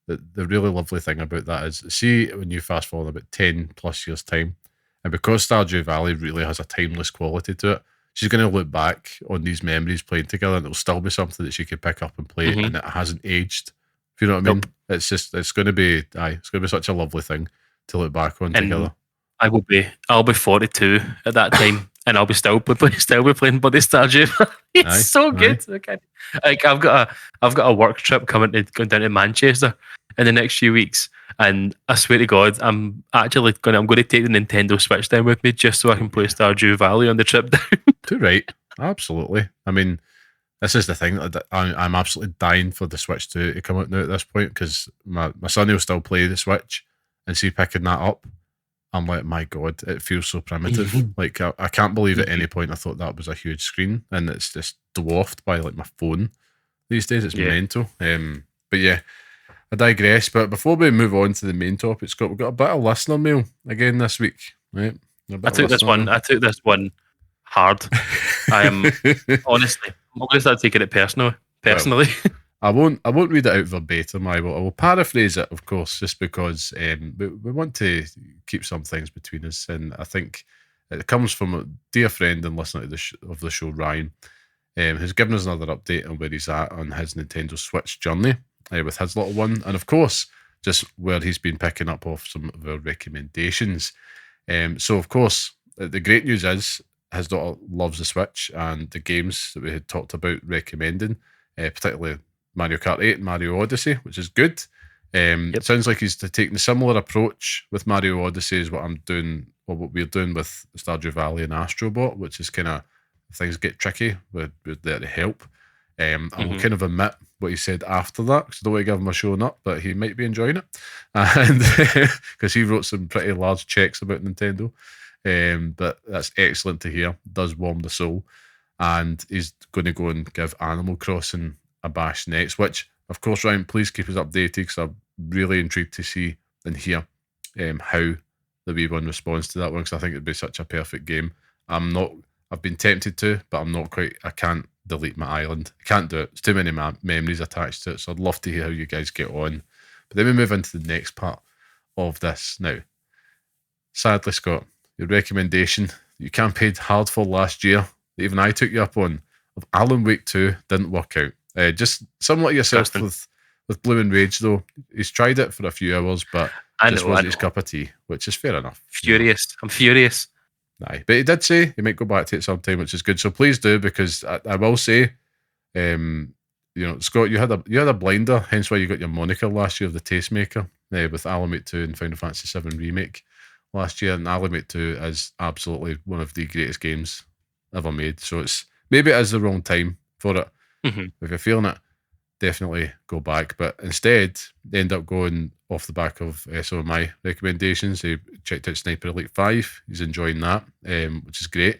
the really lovely thing about that is see when you fast forward about 10 plus years time, and because Stardew Valley really has a timeless quality to it, she's going to look back on these memories playing together, and it'll still be something that she could pick up and play, and it hasn't aged. If you know what I mean? It's going to be such a lovely thing to look back on together. I'll be 42 at that time, and I'll be still be playing Bloody Stardew. It's so good. Okay. Like I've got a work trip going down to Manchester in the next few weeks, and I swear to God, I'm going to take the Nintendo Switch down with me just so I can play Stardew Valley on the trip down. Too right, absolutely. I mean, this is the thing that I'm absolutely dying for the Switch to come out now at this point, because my son will still play the Switch, and see picking that up, I'm like, my God, it feels so primitive. Like I can't believe at any point I thought that was a huge screen, and it's just dwarfed by like my phone these days. It's mental. But yeah, I digress. But before we move on to the main topic, Scott, we've got a bit of listener mail again this week, right? I took this one hard. I am honestly, I'm going to start taking it personally. Well, I won't read it out verbatim. I will paraphrase it, of course, just because we want to keep some things between us, and I think it comes from a dear friend and listener of the show, Ryan, who's given us another update on where he's at on his Nintendo Switch journey with his little one, and of course, just where he's been picking up off some of our recommendations. So, of course, the great news is his daughter loves the Switch and the games that we had talked about recommending, particularly Mario Kart 8 and Mario Odyssey, which is good. It sounds like he's taking a similar approach with Mario Odyssey as what I'm doing, or what we're doing with Stardew Valley and Astrobot, which is kind of, things get tricky, we're there to help. I will kind of admit what he said after that, because I don't want to give him a showing up, but he might be enjoying it. And because he wrote some pretty large checks about Nintendo. But that's excellent to hear. It does warm the soul. And he's going to go and give Animal Crossing a bash next, which, of course, Ryan, please keep us updated, because I'm really intrigued to see and hear how the Wii one responds to that one, because I think it'd be such a perfect game. I've been tempted to, but I can't delete my island. I can't do it. There's too many memories attached to it, so I'd love to hear how you guys get on. But then we move into the next part of this. Now, sadly, Scott, your recommendation that you campaigned hard for last year, that even I took you up on, of Alan Wake 2, didn't work out. Just somewhat yourself with Bloom and Rage, though. He's tried it for a few hours, but just wasn't his cup of tea, which is fair enough. I'm furious. Aye, but he did say he might go back to it sometime, which is good. So please do, because I will say, Scott, you had a blinder, hence why you got your moniker last year of the Tastemaker with Alan Wake 2 and Final Fantasy VII Remake last year, and Alan Wake 2 is absolutely one of the greatest games ever made. So maybe it is the wrong time for it. If you're feeling it, definitely go back. But instead, they end up going off the back of some of my recommendations. He checked out Sniper Elite 5. He's enjoying that, which is great.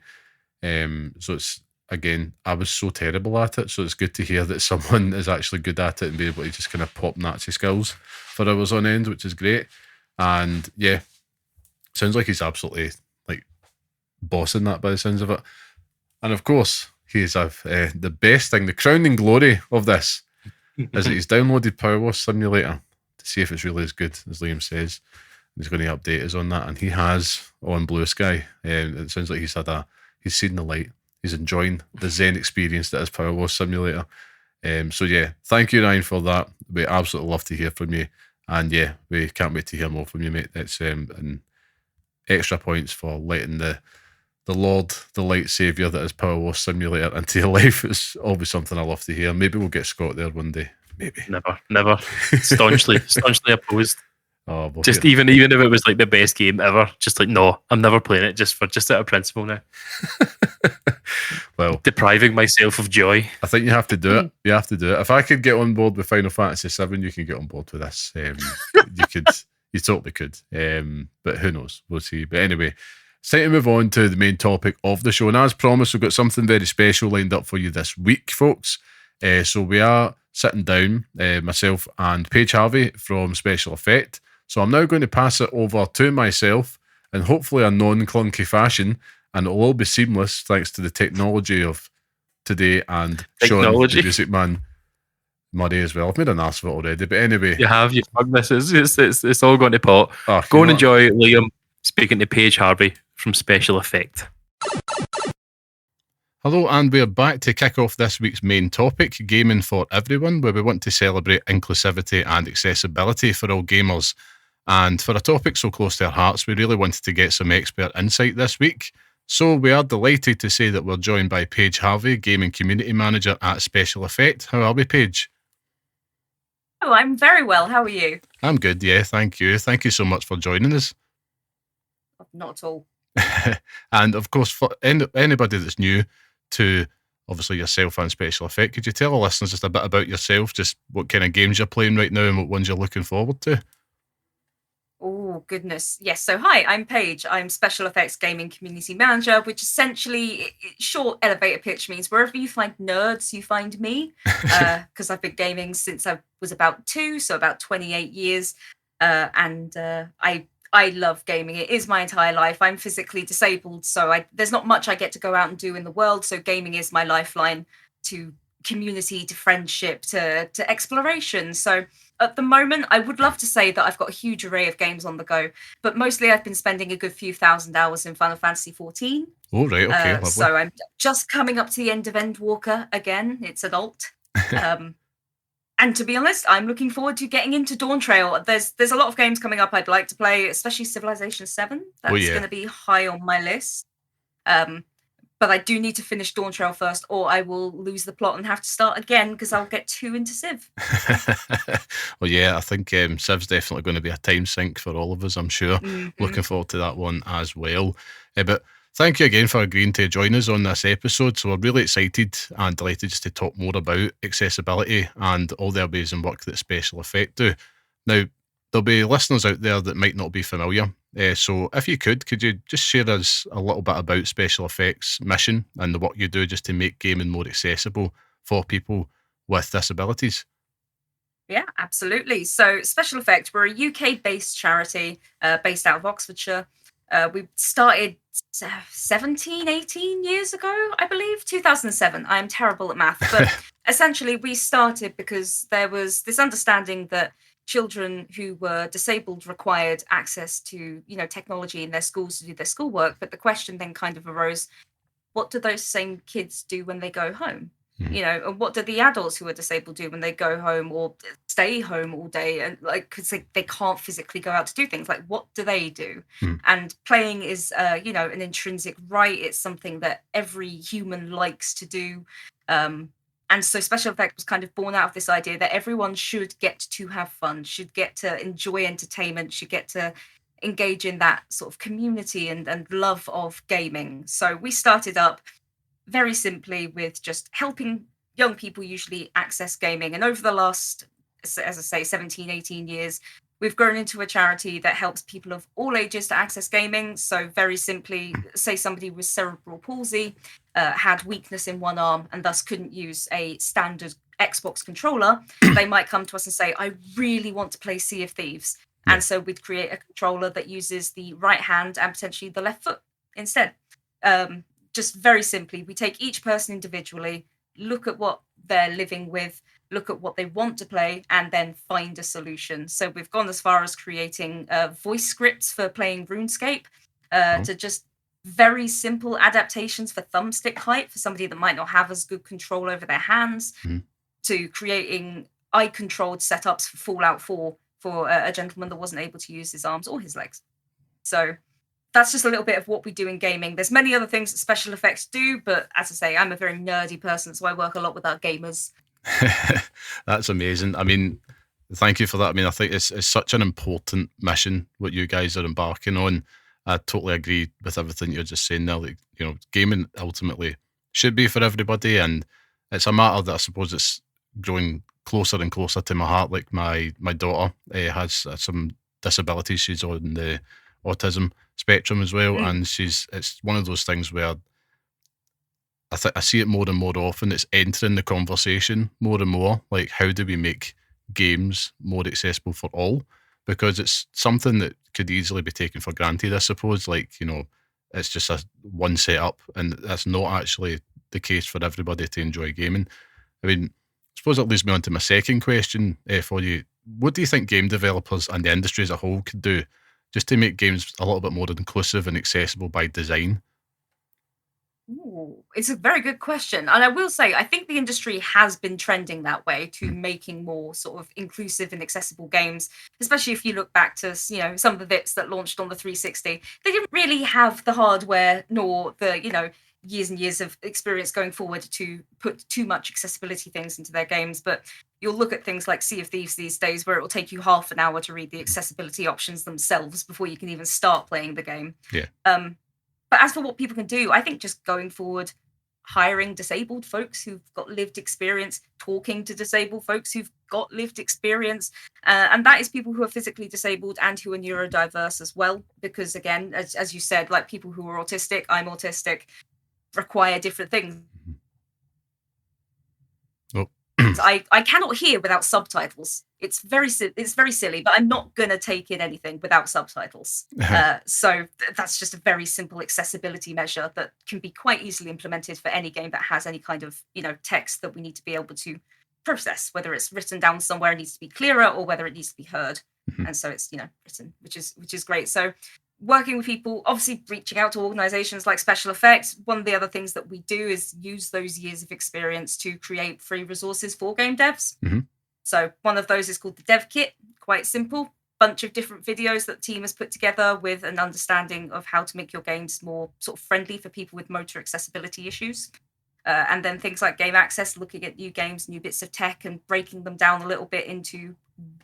So it's, again, I was so terrible at it, so it's good to hear that someone is actually good at it and be able to just kind of pop Nazi skills for hours on end, which is great. And yeah, sounds like he's absolutely like bossing that by the sounds of it. And of course, he's the best thing, the crowning glory of this is that he's downloaded Power Wash Simulator to see if it's really as good as Liam says. He's going to update us on that, and he has on Blue Sky. It sounds like he's seen the light. He's enjoying the Zen experience that is Power Wash Simulator. So yeah, thank you, Ryan, for that. We absolutely love to hear from you, and yeah, we can't wait to hear more from you, mate. It's and extra points for letting the Lord, the light saviour that is Power Wash Simulator into your life. It's always something I love to hear. Maybe we'll get Scott there one day. Maybe. Never. Staunchly opposed. Oh, just even if it was like the best game ever, just like no, I'm never playing it just out of principle now. Well, depriving myself of joy. I think you have to do it. You have to do it. If I could get on board with Final Fantasy VII, you can get on board with this. You totally could. But who knows? We'll see. But anyway, it's time to move on to the main topic of the show. And as promised, we've got something very special lined up for you this week, folks. So we are sitting down, myself and Paige Harvey from Special Effect. So I'm now going to pass it over to myself in hopefully a non-clunky fashion, and it'll all be seamless thanks to the technology of today and Sean, the Music Man, Murray as well. I've made an ass of it already, but anyway. You've done this. It's all going to pot. Oh, go and enjoy Liam speaking to Paige Harvey from Special Effect. Hello, and we're back to kick off this week's main topic, Gaming for Everyone, where we want to celebrate inclusivity and accessibility for all gamers. And for a topic so close to our hearts, we really wanted to get some expert insight this week. So we are delighted to say that we're joined by Paige Harvey, Gaming Community Manager at Special Effect. How are we, Paige? Oh, I'm very well. How are you? I'm good, yeah, thank you. Thank you so much for joining us. Not at all. And of course, for anybody that's new to obviously yourself and Special Effect, could you tell our listeners just a bit about yourself, just what kind of games you're playing right now and what ones you're looking forward to? Oh, goodness. Yes. So, hi, I'm Paige. I'm Special Effects Gaming Community Manager, which essentially, short elevator pitch means wherever you find nerds, you find me. Because I've been gaming since I was about 2, so about 28 years. And I love gaming. It is my entire life. I'm physically disabled, so there's not much I get to go out and do in the world. So gaming is my lifeline to community, to friendship, to exploration. So at the moment, I would love to say that I've got a huge array of games on the go, but mostly I've been spending a good few thousand hours in Final Fantasy XIV. Oh, right, okay, lovely. So I'm just coming up to the end of Endwalker again. It's adult. And to be honest, I'm looking forward to getting into Dawn Trail. There's a lot of games coming up I'd like to play, especially Civilization 7. That's going to be high on my list. But I do need to finish Dawn Trail first, or I will lose the plot and have to start again because I'll get too into Civ. Well, yeah, I think Civ's definitely going to be a time sink for all of us, I'm sure. Mm-hmm. Looking forward to that one as well. But thank you again for agreeing to join us on this episode. So we're really excited and delighted just to talk more about accessibility and all the amazing work that Special Effect do. Now, there'll be listeners out there that might not be familiar. So if you could you just share us a little bit about Special Effects' mission and the work you do just to make gaming more accessible for people with disabilities? Yeah, absolutely. So Special Effect, we're a UK-based charity based out of Oxfordshire. We started 18 years ago, I believe, 2007. I'm terrible at math, but essentially we started because there was this understanding that children who were disabled required access to, technology in their schools to do their schoolwork. But the question then kind of arose, what do those same kids do when they go home? Mm-hmm. And what do the adults who are disabled do when they go home or stay home all day? And because they can't physically go out to do things, what do they do? Mm-hmm. And playing is, an intrinsic right. It's something that every human likes to do. And so Special Effect was kind of born out of this idea that everyone should get to have fun, should get to enjoy entertainment, should get to engage in that sort of community and love of gaming. So we started up very simply with just helping young people usually access gaming. And over the last, as I say, 17, 18 years, we've grown into a charity that helps people of all ages to access gaming. So very simply, say somebody with cerebral palsy had weakness in one arm and thus couldn't use a standard Xbox controller, they might come to us and say, I really want to play Sea of Thieves. Yeah. And so we'd create a controller that uses the right hand and potentially the left foot instead. just very simply, we take each person individually, look at what they're living with, look at what they want to play, and then find a solution. So we've gone as far as creating voice scripts for playing RuneScape, to just very simple adaptations for thumbstick height for somebody that might not have as good control over their hands, to creating eye-controlled setups for Fallout 4 for a gentleman that wasn't able to use his arms or his legs. So that's just a little bit of what we do in gaming. There's many other things that special effects do, but as I say, I'm a very nerdy person, so I work a lot with our gamers. That's amazing. I mean, thank you for that. I mean, I think it's such an important mission what you guys are embarking on. I totally agree with everything you're just saying there. Like, you know, gaming ultimately should be for everybody, and it's a matter that I suppose it's growing closer and closer to my heart. Like my daughter has some disabilities. She's on the autism spectrum as well, and it's one of those things where I see it more and more often. It's entering the conversation more and more. Like, how do we make games more accessible for all? Because it's something that could easily be taken for granted, I suppose. Like, you know, it's just one setup, and that's not actually the case for everybody to enjoy gaming. I mean, I suppose that leads me on to my second question for you. What do you think game developers and the industry as a whole could do just to make games a little bit more inclusive and accessible by design? Ooh, it's a very good question. And I will say, I think the industry has been trending that way to making more sort of inclusive and accessible games, especially if you look back to, you know, some of the bits that launched on the 360. They didn't really have the hardware nor the, you know, years and years of experience going forward to put too much accessibility things into their games. But you'll look at things like Sea of Thieves these days, where it will take you half an hour to read the accessibility options themselves before you can even start playing the game. Yeah. But as for what people can do, I think just going forward, hiring disabled folks who've got lived experience, talking to disabled folks who've got lived experience, and that is people who are physically disabled and who are neurodiverse as well. Because again, as you said, like people who are autistic, I'm autistic, require different things. Oh. I cannot hear without subtitles. It's very silly, but I'm not gonna take in anything without subtitles. So that's just a very simple accessibility measure that can be quite easily implemented for any game that has any kind of, you know, text that we need to be able to process, whether it's written down somewhere and needs to be clearer or whether it needs to be heard. And so it's, you know, written, which is great. So working with people, obviously reaching out to organizations like Special Effects. One of the other things that we do is use those years of experience to create free resources for game devs. So one of those is called the Dev Kit. Quite simple, bunch of different videos that the team has put together with an understanding of how to make your games more sort of friendly for people with motor accessibility issues. And then things like Game Access, looking at new games, new bits of tech, and breaking them down a little bit into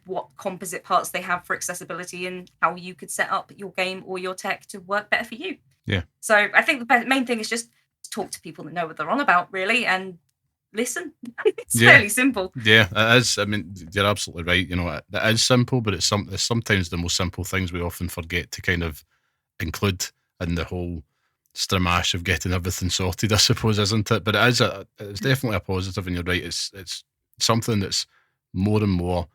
what composite parts they have for accessibility and how you could set up your game or your tech to work better for you. Yeah. So I think the main thing is just talk to people that know what they're on about, really, and listen. It's fairly simple. Yeah, it is. I mean, you're absolutely right. You know, it is simple, but it's sometimes the most simple things we often forget to kind of include in the whole stramash of getting everything sorted, I suppose, isn't it? But it's definitely a positive, and you're right. It's something that's more and more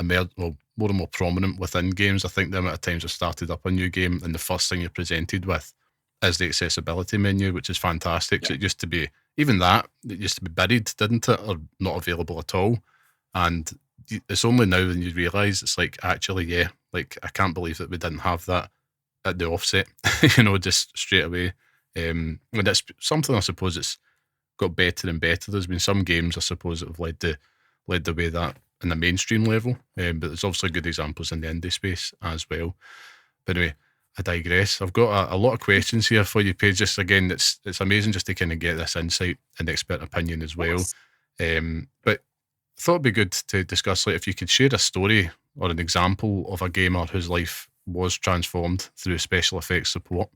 more and more prominent within games. I think the amount of times I've started up a new game and the first thing you're presented with is the accessibility menu, which is fantastic. So it used to be, even that, it used to be buried, didn't it? Or not available at all. And it's only now when you realise it's like, actually, yeah, like I can't believe that we didn't have that at the offset, you know, just straight away. And it's something, I suppose, it's got better and better. There's been some games, I suppose, that have led the way that in the mainstream level, but there's obviously good examples in the indie space as well. But anyway, I digress. I've got a lot of questions here for you, Paige. Just again, it's amazing just to kind of get this insight and expert opinion as well. But I thought it'd be good to discuss, like, if you could share a story or an example of a gamer whose life was transformed through special effects support.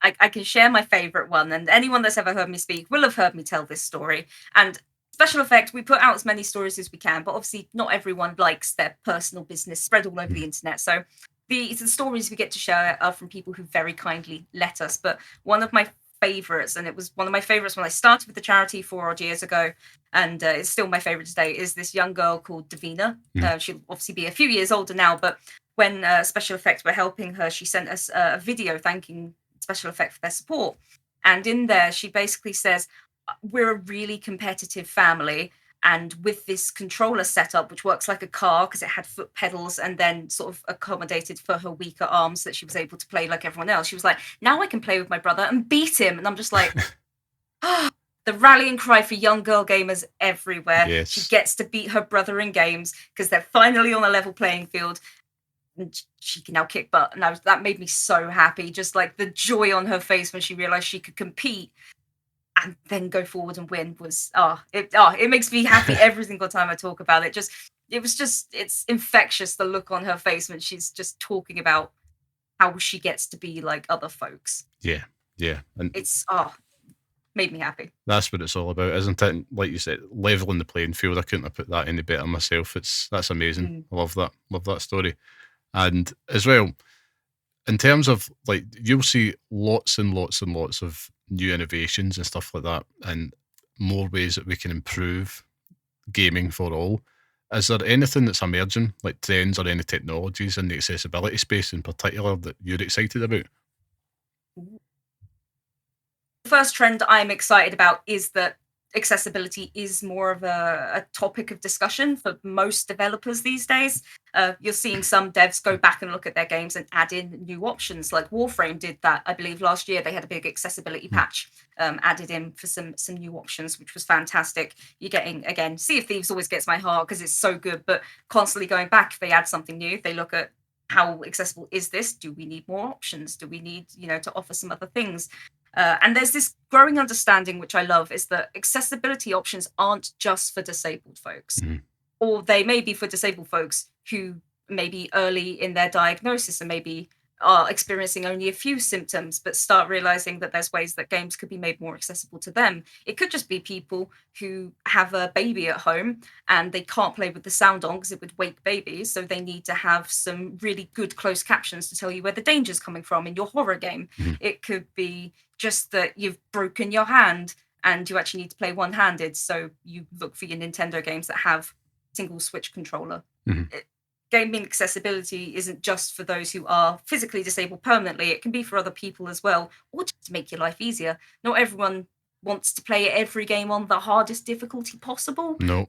I can share my favourite one, and anyone that's ever heard me speak will have heard me tell this story. And special effects, we put out as many stories as we can, but obviously not everyone likes their personal business spread all over the internet. So the stories we get to share are from people who very kindly let us. But one of my favourites, and it was one of my favourites when I started with the charity 4 odd years ago, and it's still my favourite today, is this young girl called Davina. She'll obviously be a few years older now, but when Special Effects were helping her, she sent us a video thanking special effect for their support. And in there, she basically says, we're a really competitive family. And with this controller setup, which works like a car because it had foot pedals and then sort of accommodated for her weaker arms so that she was able to play like everyone else. She was like, now I can play with my brother and beat him. And I'm just like, the rallying cry for young girl gamers everywhere. Yes. She gets to beat her brother in games because they're finally on a level playing field. And she can now kick butt. And that made me so happy. Just like the joy on her face when she realized she could compete and then go forward and win was it makes me happy every single time I talk about it. It's infectious, the look on her face when she's just talking about how she gets to be like other folks. Yeah. And it's made me happy. That's what it's all about, isn't it? And like you said, leveling the playing field. I couldn't have put that any better myself. That's amazing. I love that story. And as well, in terms of like, you'll see lots and lots and lots of new innovations and stuff like that, and more ways that we can improve gaming for all. Is there anything that's emerging, like trends or any technologies in the accessibility space in particular that you're excited about? The first trend I'm excited about is that accessibility is more of a topic of discussion for most developers these days. You're seeing some devs go back and look at their games and add in new options. Like Warframe did that, I believe, last year. They had a big accessibility patch added in for some new options, which was fantastic. You're getting, again, Sea of Thieves always gets my heart because it's so good, but constantly going back, if they add something new, they look at how accessible is this? Do we need more options? Do we need, to offer some other things? And there's this growing understanding, which I love, is that accessibility options aren't just for disabled folks, or they may be for disabled folks who may be early in their diagnosis and maybe are experiencing only a few symptoms, but start realizing that there's ways that games could be made more accessible to them. It could just be people who have a baby at home and they can't play with the sound on because it would wake babies. So they need to have some really good closed captions to tell you where the danger's coming from in your horror game. It could be just that you've broken your hand and you actually need to play one-handed. So you look for your Nintendo games that have single switch controller. Gaming accessibility isn't just for those who are physically disabled permanently. It can be for other people as well, or just to make your life easier. Not everyone wants to play every game on the hardest difficulty possible. No.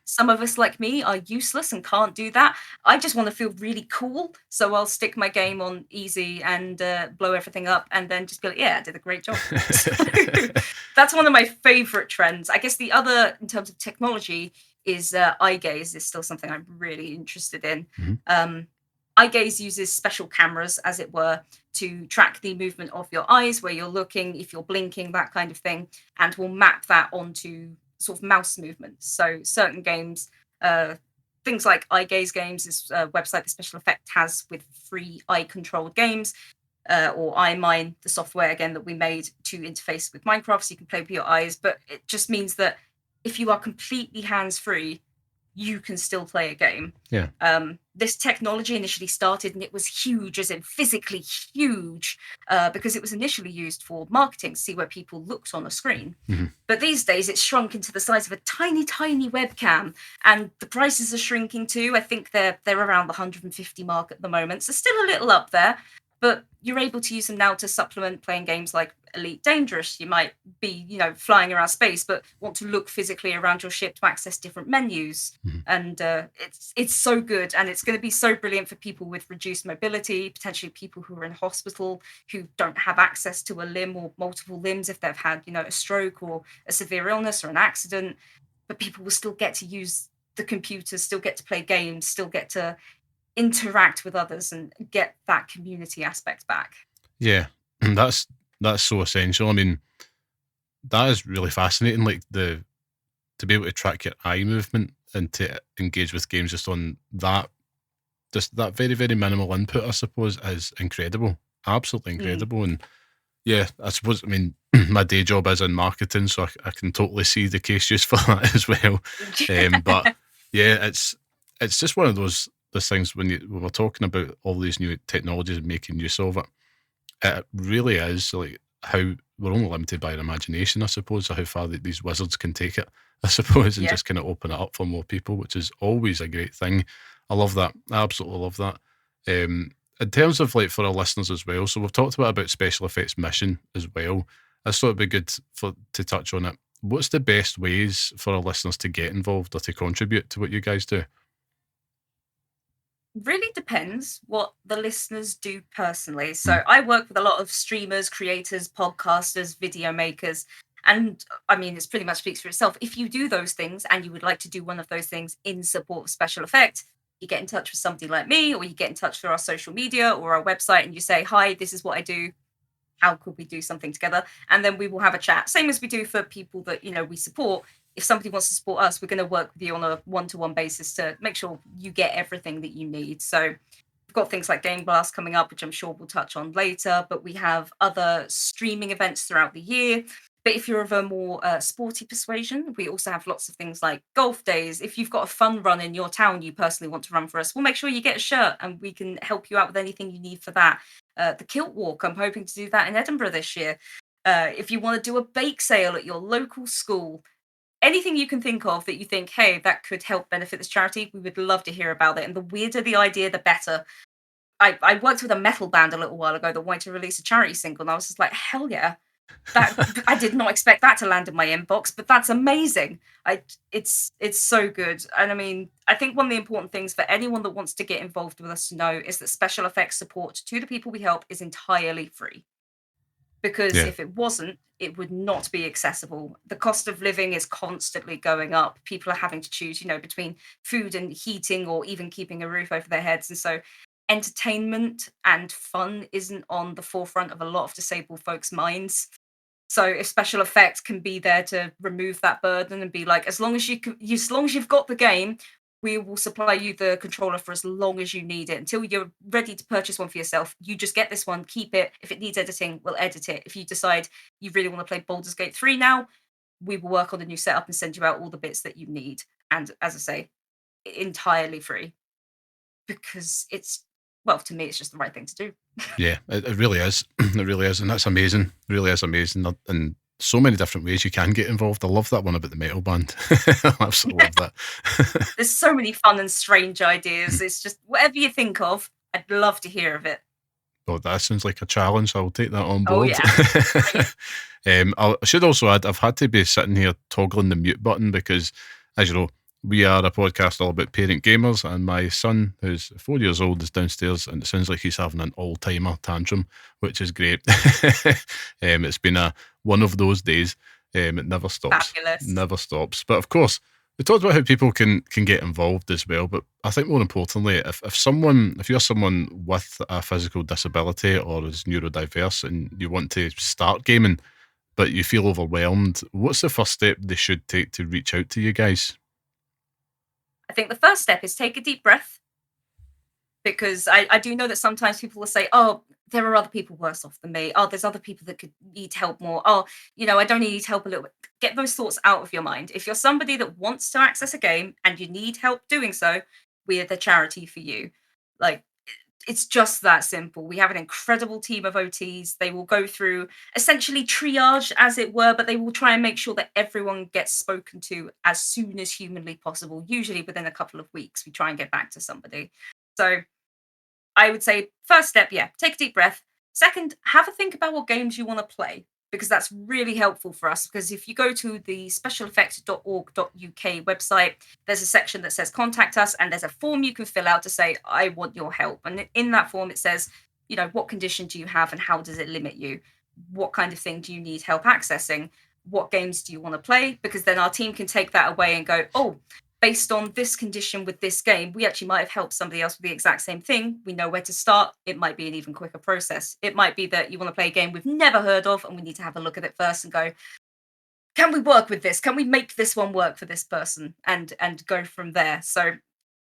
Some of us, like me, are useless and can't do that. I just want to feel really cool, so I'll stick my game on easy and blow everything up and then just be like, yeah, I did a great job. That's one of my favorite trends. I guess the other, in terms of technology, is eye gaze is still something I'm really interested in. Eye gaze uses special cameras, as it were, to track the movement of your eyes, where you're looking, if you're blinking, that kind of thing, and will map that onto sort of mouse movements. So certain games, things like eye gaze games, is a website that Special Effect has with free eye-controlled games, or iMine, the software, again, that we made to interface with Minecraft, so you can play with your eyes. But it just means that if you are completely hands-free, you can still play a game. This technology initially started, and it was huge, as in physically huge, because it was initially used for marketing, to see where people looked on a screen. But these days, it's shrunk into the size of a tiny, tiny webcam, and the prices are shrinking too. I think they're around the 150 mark at the moment, so still a little up there. But you're able to use them now to supplement playing games like Elite Dangerous. You might be, flying around space, but want to look physically around your ship to access different menus. And it's so good. And it's going to be so brilliant for people with reduced mobility, potentially people who are in hospital, who don't have access to a limb or multiple limbs if they've had, a stroke or a severe illness or an accident. But people will still get to use the computers, still get to play games, still get to interact with others and get that community aspect back. Yeah, that's so essential. I mean, that is really fascinating. Like to be able to track your eye movement and to engage with games just on that, just that very, very minimal input, I suppose, is incredible. Absolutely incredible. And yeah, I suppose, my day job is in marketing, so I can totally see the case use for that as well. But yeah, it's just one of those things when we're talking about all these new technologies and making use of it. It really is like how we're only limited by our imagination, I suppose, or how far these wizards can take it, I suppose, and just kind of open it up for more people, which is always a great thing. I love that. I absolutely love that. in terms of like for our listeners as well, so we've talked about special effects mission as well. I thought it'd be good to touch on it. What's the best ways for our listeners to get involved or to contribute to what you guys do? Really depends what the listeners do personally. So I work with a lot of streamers, creators, podcasters, video makers. And I mean, it pretty much speaks for itself. If you do those things and you would like to do one of those things in support of special effects, you get in touch with somebody like me, or you get in touch through our social media or our website and you say, hi, this is what I do. How could we do something together? And then we will have a chat. Same as we do for people that, we support. If somebody wants to support us, we're going to work with you on a one-to-one basis to make sure you get everything that you need. So we've got things like Game Blast coming up, which I'm sure we'll touch on later, but we have other streaming events throughout the year. But if you're of a more sporty persuasion, we also have lots of things like golf days. If you've got a fun run in your town you personally want to run for us, we'll make sure you get a shirt and we can help you out with anything you need for that. The Kilt Walk, I'm hoping to do that in Edinburgh this year. If you want to do a bake sale at your local school, anything you can think of that you think, hey, that could help benefit this charity, we would love to hear about it. And the weirder the idea, the better. I worked with a metal band a little while ago that wanted to release a charity single, and I was just like, hell yeah. That I did not expect that to land in my inbox, but that's amazing. It's so good. And I mean, I think one of the important things for anyone that wants to get involved with us to know is that special effects support to the people we help is entirely free. Because if it wasn't, it would not be accessible. The cost of living is constantly going up. People are having to choose, between food and heating or even keeping a roof over their heads. And so entertainment and fun isn't on the forefront of a lot of disabled folks' minds. So if special effects can be there to remove that burden and be like, as long as you've got the game, we will supply you the controller for as long as you need it until you're ready to purchase one for yourself. You just get this one, keep it. If it needs editing, we'll edit it. If you decide you really want to play Baldur's Gate 3 now, we will work on the new setup and send you out all the bits that you need. And as I say, entirely free, because to me, it's just the right thing to do. Yeah, it really is. It really is. And that's amazing. It really is amazing. And so many different ways you can get involved. I love that one about the metal band. I absolutely love that. There's so many fun and strange ideas. It's just whatever you think of, I'd love to hear of it. Oh, that sounds like a challenge. I'll take that on board. Oh, yeah. I should also add, I've had to be sitting here toggling the mute button because, as you know, we are a podcast all about parent gamers, and my son, who's 4 years old, is downstairs, and it sounds like he's having an all-timer tantrum, which is great. It's been one of those days. It never stops. Fabulous. Never stops. But of course, we talked about how people can get involved as well. But I think more importantly, if you're someone with a physical disability or is neurodiverse and you want to start gaming, but you feel overwhelmed, what's the first step they should take to reach out to you guys? I think the first step is take a deep breath, because I do know that sometimes people will say, oh, there are other people worse off than me. Oh, there's other people that could need help more. Oh, I don't need help a little bit. Get those thoughts out of your mind. If you're somebody that wants to access a game and you need help doing so, we're the charity for you. Like, it's just that simple. We have an incredible team of OTs. They will go through essentially triage, as it were, but they will try and make sure that everyone gets spoken to as soon as humanly possible. Usually within a couple of weeks, we try and get back to somebody. So I would say first step, take a deep breath. Second, have a think about what games you want to play, because that's really helpful for us. Because if you go to the specialeffects.org.uk website, there's a section that says contact us, and there's a form you can fill out to say, I want your help. And in that form, it says, what condition do you have and how does it limit you? What kind of thing do you need help accessing? What games do you want to play? Because then our team can take that away and go, oh, based on this condition with this game, we actually might have helped somebody else with the exact same thing. We know where to start. It might be an even quicker process. It might be that you want to play a game we've never heard of, and we need to have a look at it first and go, can we work with this? Can we make this one work for this person? And go from there. So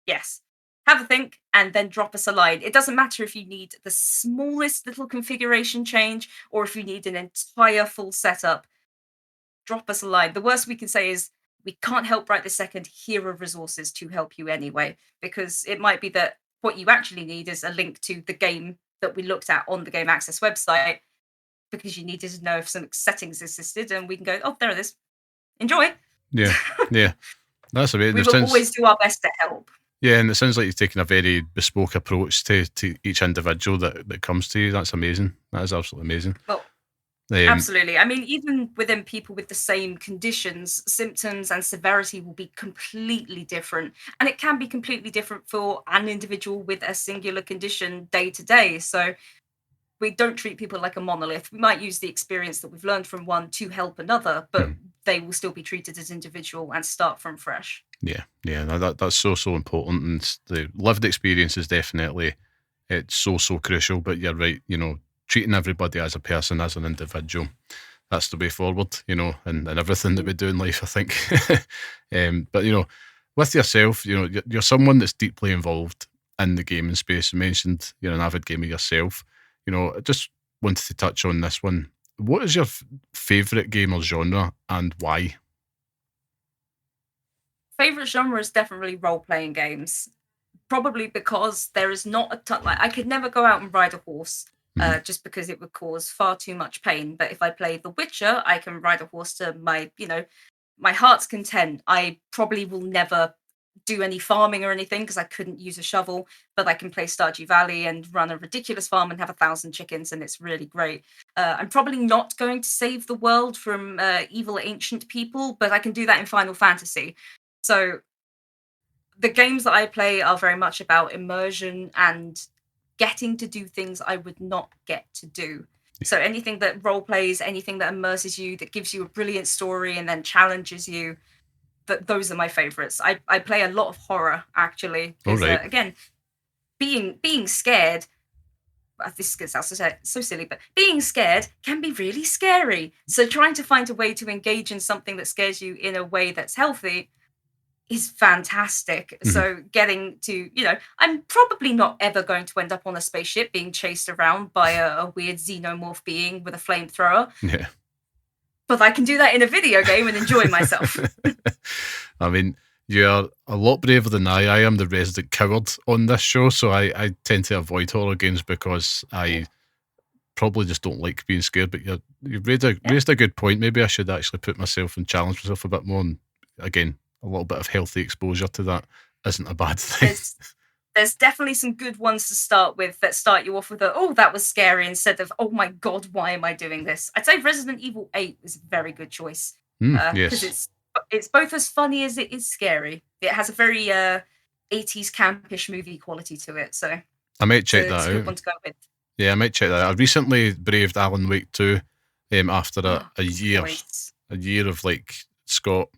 yes, have a think and then drop us a line. It doesn't matter if you need the smallest little configuration change or if you need an entire full setup. Drop us a line. The worst we can say is, we can't help right this second. Here are resources to help you anyway, because it might be that what you actually need is a link to the game that we looked at on the Game Access website, because you needed to know if some settings existed, and we can go, oh, there it is. Enjoy. Yeah. That's amazing. We will always do our best to help. Yeah, and it sounds like you're taking a very bespoke approach to each individual that comes to you. That's amazing. That is absolutely amazing. Well, absolutely. I mean, even within people with the same conditions, symptoms and severity will be completely different. And it can be completely different for an individual with a singular condition day to day. So we don't treat people like a monolith. We might use the experience that we've learned from one to help another, but they will still be treated as individual and start from fresh. Yeah, that's so important, and the lived experience is definitely, it's so crucial. But you're right, treating everybody as a person, as an individual, that's the way forward, and everything that we do in life, I think. But with yourself, you're someone that's deeply involved in the gaming space. You mentioned you're an avid gamer yourself. I just wanted to touch on this one. What is your favourite game or genre, and why? Favorite genre is definitely role-playing games, probably because there is not a ton. Like, I could never go out and ride a horse, just because it would cause far too much pain. But if I play The Witcher, I can ride a horse to my heart's content. I probably will never do any farming or anything because I couldn't use a shovel, but I can play Stardew Valley and run a ridiculous farm and have 1,000 chickens, and it's really great. I'm probably not going to save the world from evil ancient people, but I can do that in Final Fantasy. So the games that I play are very much about immersion and getting to do things I would not get to do. So anything that role plays, anything that immerses you, that gives you a brilliant story and then challenges you, those are my favorites. I play a lot of horror, actually. Because, again, being scared, this sounds so silly, but being scared can be really scary. So trying to find a way to engage in something that scares you in a way that's healthy is fantastic. So getting to, I'm probably not ever going to end up on a spaceship being chased around by a weird xenomorph being with a flamethrower. Yeah. But I can do that in a video game and enjoy myself. I mean, you're a lot braver than I. I am the resident coward on this show, so I tend to avoid horror games because I probably just don't like being scared. But you've raised a good point. Maybe I should actually put myself and challenge myself a bit more. And again, a little bit of healthy exposure to that isn't a bad thing. There's definitely some good ones to start with that start you off with that was scary, instead of, oh my god, why am I doing this? I'd say Resident Evil 8 is a very good choice. Because it's both as funny as it is scary. It has a very 80s campish movie quality to it. So I might check that out. It's a good one to go with. Yeah, I might check that out. I recently braved Alan Wake 2 after a year of like Scott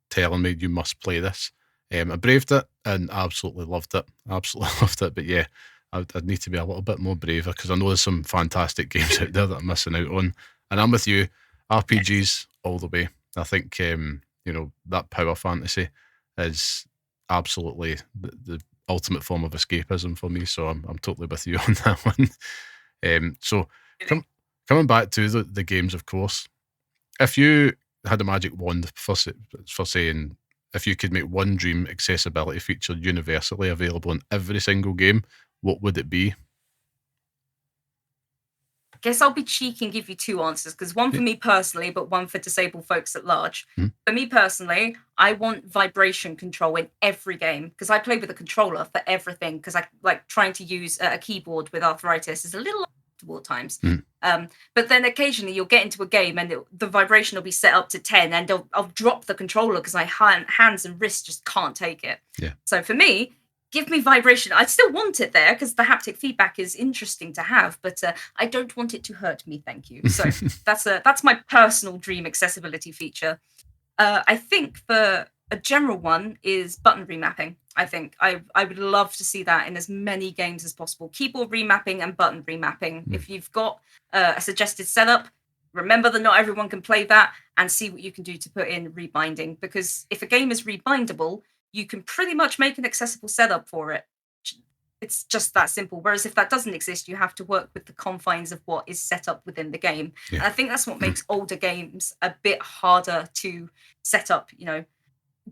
telling me you must play this. I braved it and absolutely loved it. But yeah, I'd need to be a little bit more braver because I know there's some fantastic games out there that I'm missing out on. And I'm with you, RPGs all the way. I think that power fantasy is absolutely the ultimate form of escapism for me. So I'm totally with you on that one. So coming back to the games, of course, if you had a magic wand for saying, if you could make one dream accessibility feature universally available in every single game, what would it be? I guess I'll be cheeky and give you two answers, because one for me personally, but one for disabled folks at large. For me personally, I want vibration control in every game, because I play with a controller for everything, because I like trying to use a keyboard with arthritis is a little uncomfortable at times. But then occasionally you'll get into a game and the vibration will be set up to 10 and I'll drop the controller because my hands and wrists just can't take it. So for me, give me vibration. I still want it there because the haptic feedback is interesting to have, but I don't want it to hurt me, thank you. So that's my personal dream accessibility feature. I think for a general one is button remapping. I think I would love to see that in as many games as possible. Keyboard remapping and button remapping. If you've got a suggested setup, remember that not everyone can play that, and see what you can do to put in rebinding. Because if a game is rebindable, you can pretty much make an accessible setup for it. It's just that simple. Whereas if that doesn't exist, you have to work with the confines of what is set up within the game. And I think that's what makes older games a bit harder to set up,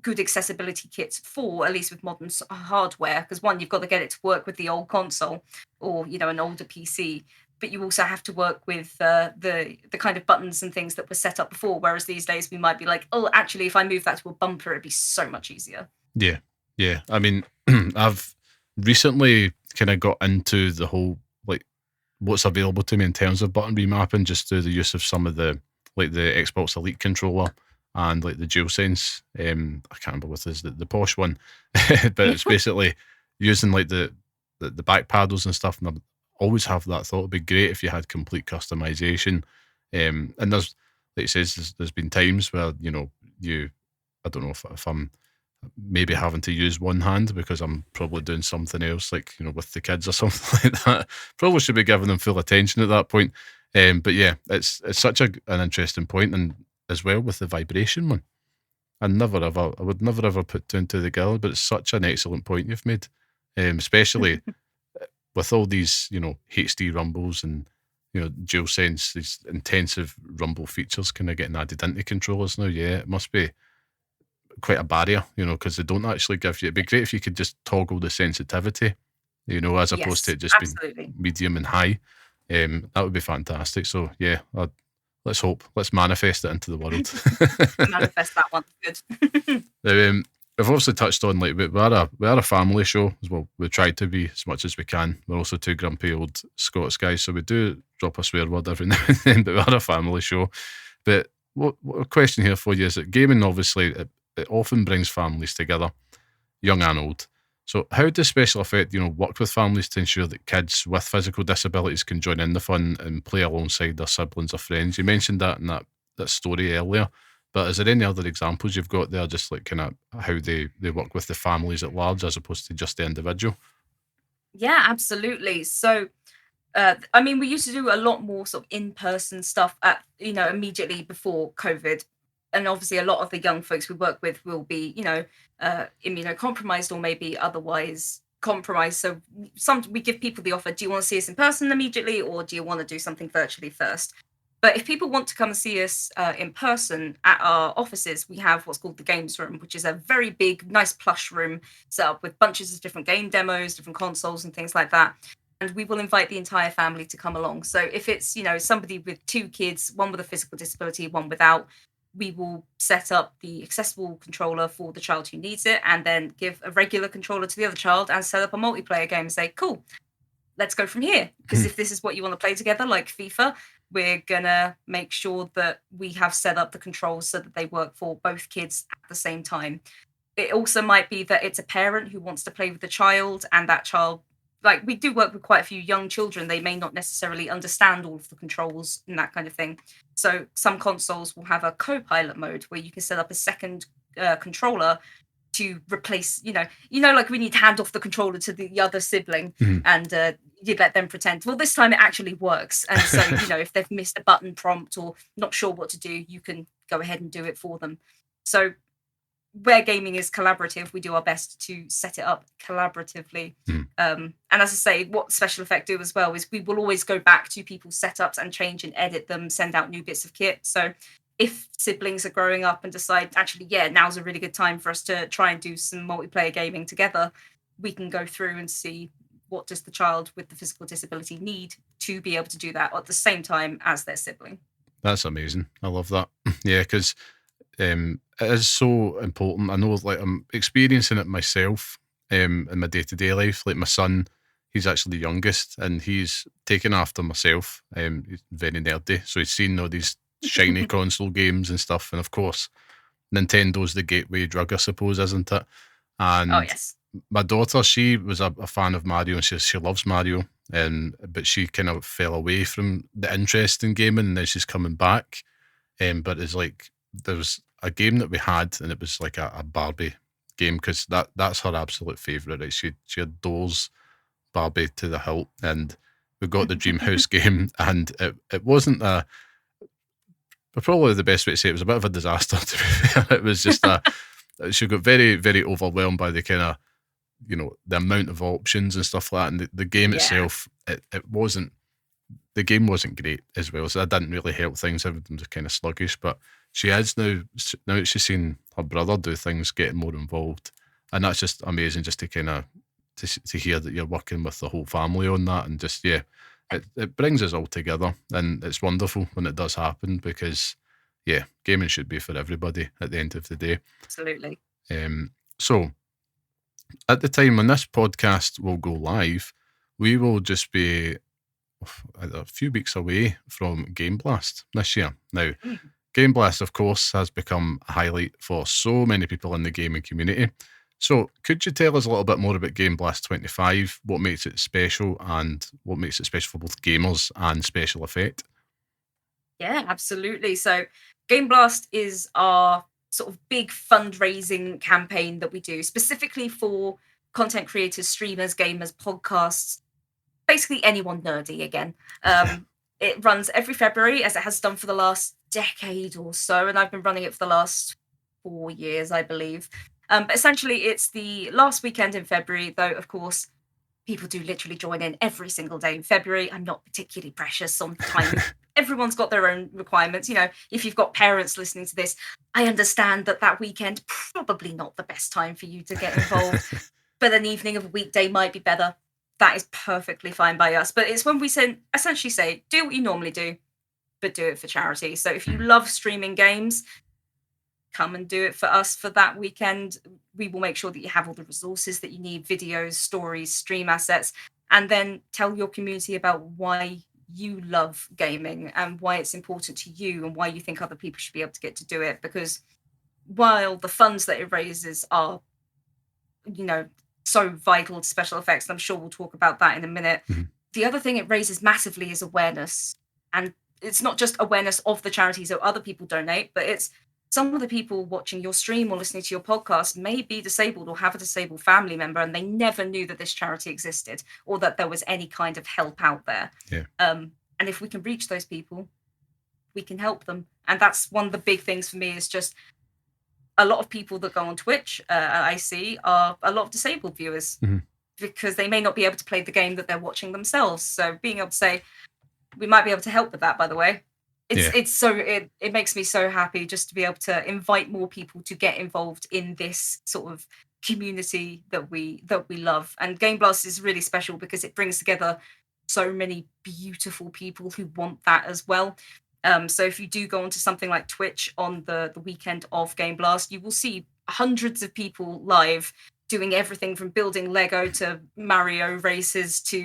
good accessibility kits for, at least with modern hardware. Because one, you've got to get it to work with the old console or, an older PC. But you also have to work with the kind of buttons and things that were set up before. Whereas these days we might be like, oh, actually, if I move that to a bumper, it'd be so much easier. Yeah. I mean, I've recently kind of got into the whole, like, what's available to me in terms of button remapping, just through the use of some of the, like, the Xbox Elite controller and like the DualSense. I can't remember what is the posh one, but it's basically using like the back paddles and stuff. And I always have that thought, it'd be great if you had complete customization. And there's, like it says, there's been times where, you know, I don't know if I'm maybe having to use one hand because I'm probably doing something else, like, you know, with the kids or something like that. Probably should be giving them full attention at that point. But yeah, it's such an interesting point, and as well with the vibration one. I would never ever put two and two together, but it's such an excellent point you've made, especially with all these, you know, HD rumbles and, you know, DualSense, these intensive rumble features kind of getting added into controllers now. Yeah, it must be quite a barrier, you know, because they don't actually give you. It'd be great if you could just toggle the sensitivity, you know, as opposed to it just being medium and high. That would be fantastic. So yeah, let's hope. Let's manifest it into the world. Manifest that one. Good. Now, we've obviously touched on, like, we are a family show as well. We try to be as much as we can. We're also two grumpy old Scots guys, so we do drop a swear word every now and then, but we are a family show. But what a question here for you is that gaming, obviously, it often brings families together, young and old. So how does Special Effect, you know, work with families to ensure that kids with physical disabilities can join in the fun and play alongside their siblings or friends? You mentioned that in that story earlier, but is there any other examples you've got there, just like kind of how they work with the families at large as opposed to just the individual? Yeah, absolutely. So, I mean, we used to do a lot more sort of in-person stuff at, you know, immediately before COVID. And obviously a lot of the young folks we work with will be, you know, immunocompromised or maybe otherwise compromised. So we give people the offer, do you want to see us in person immediately, or do you want to do something virtually first? But if people want to come and see us in person at our offices, we have what's called the games room, which is a very big, nice plush room set up with bunches of different game demos, different consoles and things like that. And we will invite the entire family to come along. So if it's, you know, somebody with two kids, one with a physical disability, one without, we will set up the accessible controller for the child who needs it, and then give a regular controller to the other child and set up a multiplayer game and say, cool, let's go from here. Because if this is what you want to play together, like FIFA, we're going to make sure that we have set up the controls so that they work for both kids at the same time. It also might be that it's a parent who wants to play with the child, and that child, like, we do work with quite a few young children. They may not necessarily understand all of the controls and that kind of thing. So some consoles will have a co-pilot mode where you can set up a second controller to replace, you know, like when you'd hand off the controller to the other sibling and you'd let them pretend. Well, this time it actually works. And so, you know, if they've missed a button prompt or not sure what to do, you can go ahead and do it for them. So where gaming is collaborative, we do our best to set it up collaboratively. And as I say, what Special Effect do as well is we will always go back to people's setups and change and edit them, send out new bits of kit. So if siblings are growing up and decide, actually, yeah, now's a really good time for us to try and do some multiplayer gaming together, we can go through and see what does the child with the physical disability need to be able to do that at the same time as their sibling. That's amazing. I love that. Yeah, because it is so important. I know, like, I'm experiencing it myself in my day-to-day life. Like, my son, he's actually the youngest, and he's taken after myself. He's very nerdy, so he's seen all these shiny console games and stuff. And of course, Nintendo's the gateway drug, I suppose, isn't it? And oh, yes. My daughter, she was a fan of Mario, and she loves Mario, but she kind of fell away from the interest in gaming, and then she's coming back. But it's like, there was a game that we had, and it was like a Barbie game, because that's her absolute favourite. Right? She adores Barbie to the hilt, and we got the Dreamhouse game, and it wasn't probably the best way to say it was a bit of a disaster, to be fair. It was just she got very, very overwhelmed by the kind of, you know, the amount of options and stuff like that, and the game itself, the game wasn't great as well, so that didn't really help things. Everything was kind of sluggish, but she is now she's seen her brother do things, getting more involved, and that's just amazing, just to kind of to hear that you're working with the whole family on that, and just, yeah, it brings us all together, and it's wonderful when it does happen, because, yeah, gaming should be for everybody at the end of the day. Absolutely. So at the time when this podcast will go live, we will just be a few weeks away from Game Blast this year. Now, Game Blast, of course, has become a highlight for so many people in the gaming community. So could you tell us a little bit more about Game Blast 25, what makes it special and what makes it special for both gamers and Special Effect? Yeah, absolutely. So Game Blast is our sort of big fundraising campaign that we do specifically for content creators, streamers, gamers, podcasts, basically anyone nerdy again. It runs every February, as it has done for the last decade or so, and I've been running it for the last 4 years, I believe. But essentially, it's the last weekend in February, though, of course, people do literally join in every single day in February. I'm not particularly precious on time. Everyone's got their own requirements. You know, if you've got parents listening to this, I understand that weekend, probably not the best time for you to get involved, but an evening of a weekday might be better. That is perfectly fine by us. But it's when we essentially say, do what you normally do, but do it for charity. So if you love streaming games, come and do it for us for that weekend. We will make sure that you have all the resources that you need, videos, stories, stream assets, and then tell your community about why you love gaming and why it's important to you and why you think other people should be able to get to do it. Because while the funds that it raises are, you know, so vital to Special Effects, and I'm sure we'll talk about that in a minute, the other thing it raises massively is awareness. And it's not just awareness of the charities that other people donate, but it's some of the people watching your stream or listening to your podcast may be disabled or have a disabled family member, and they never knew that this charity existed or that there was any kind of help out there. Yeah. And if we can reach those people, we can help them. And that's one of the big things for me, is just a lot of people that go on Twitch, I see, are a lot of disabled viewers because they may not be able to play the game that they're watching themselves. So being able to say, we might be able to help with that, by the way. It makes me so happy just to be able to invite more people to get involved in this sort of community that we love. And Game Blast is really special because it brings together so many beautiful people who want that as well. So if you do go onto something like Twitch on the weekend of Game Blast, you will see hundreds of people live doing everything from building Lego to Mario races to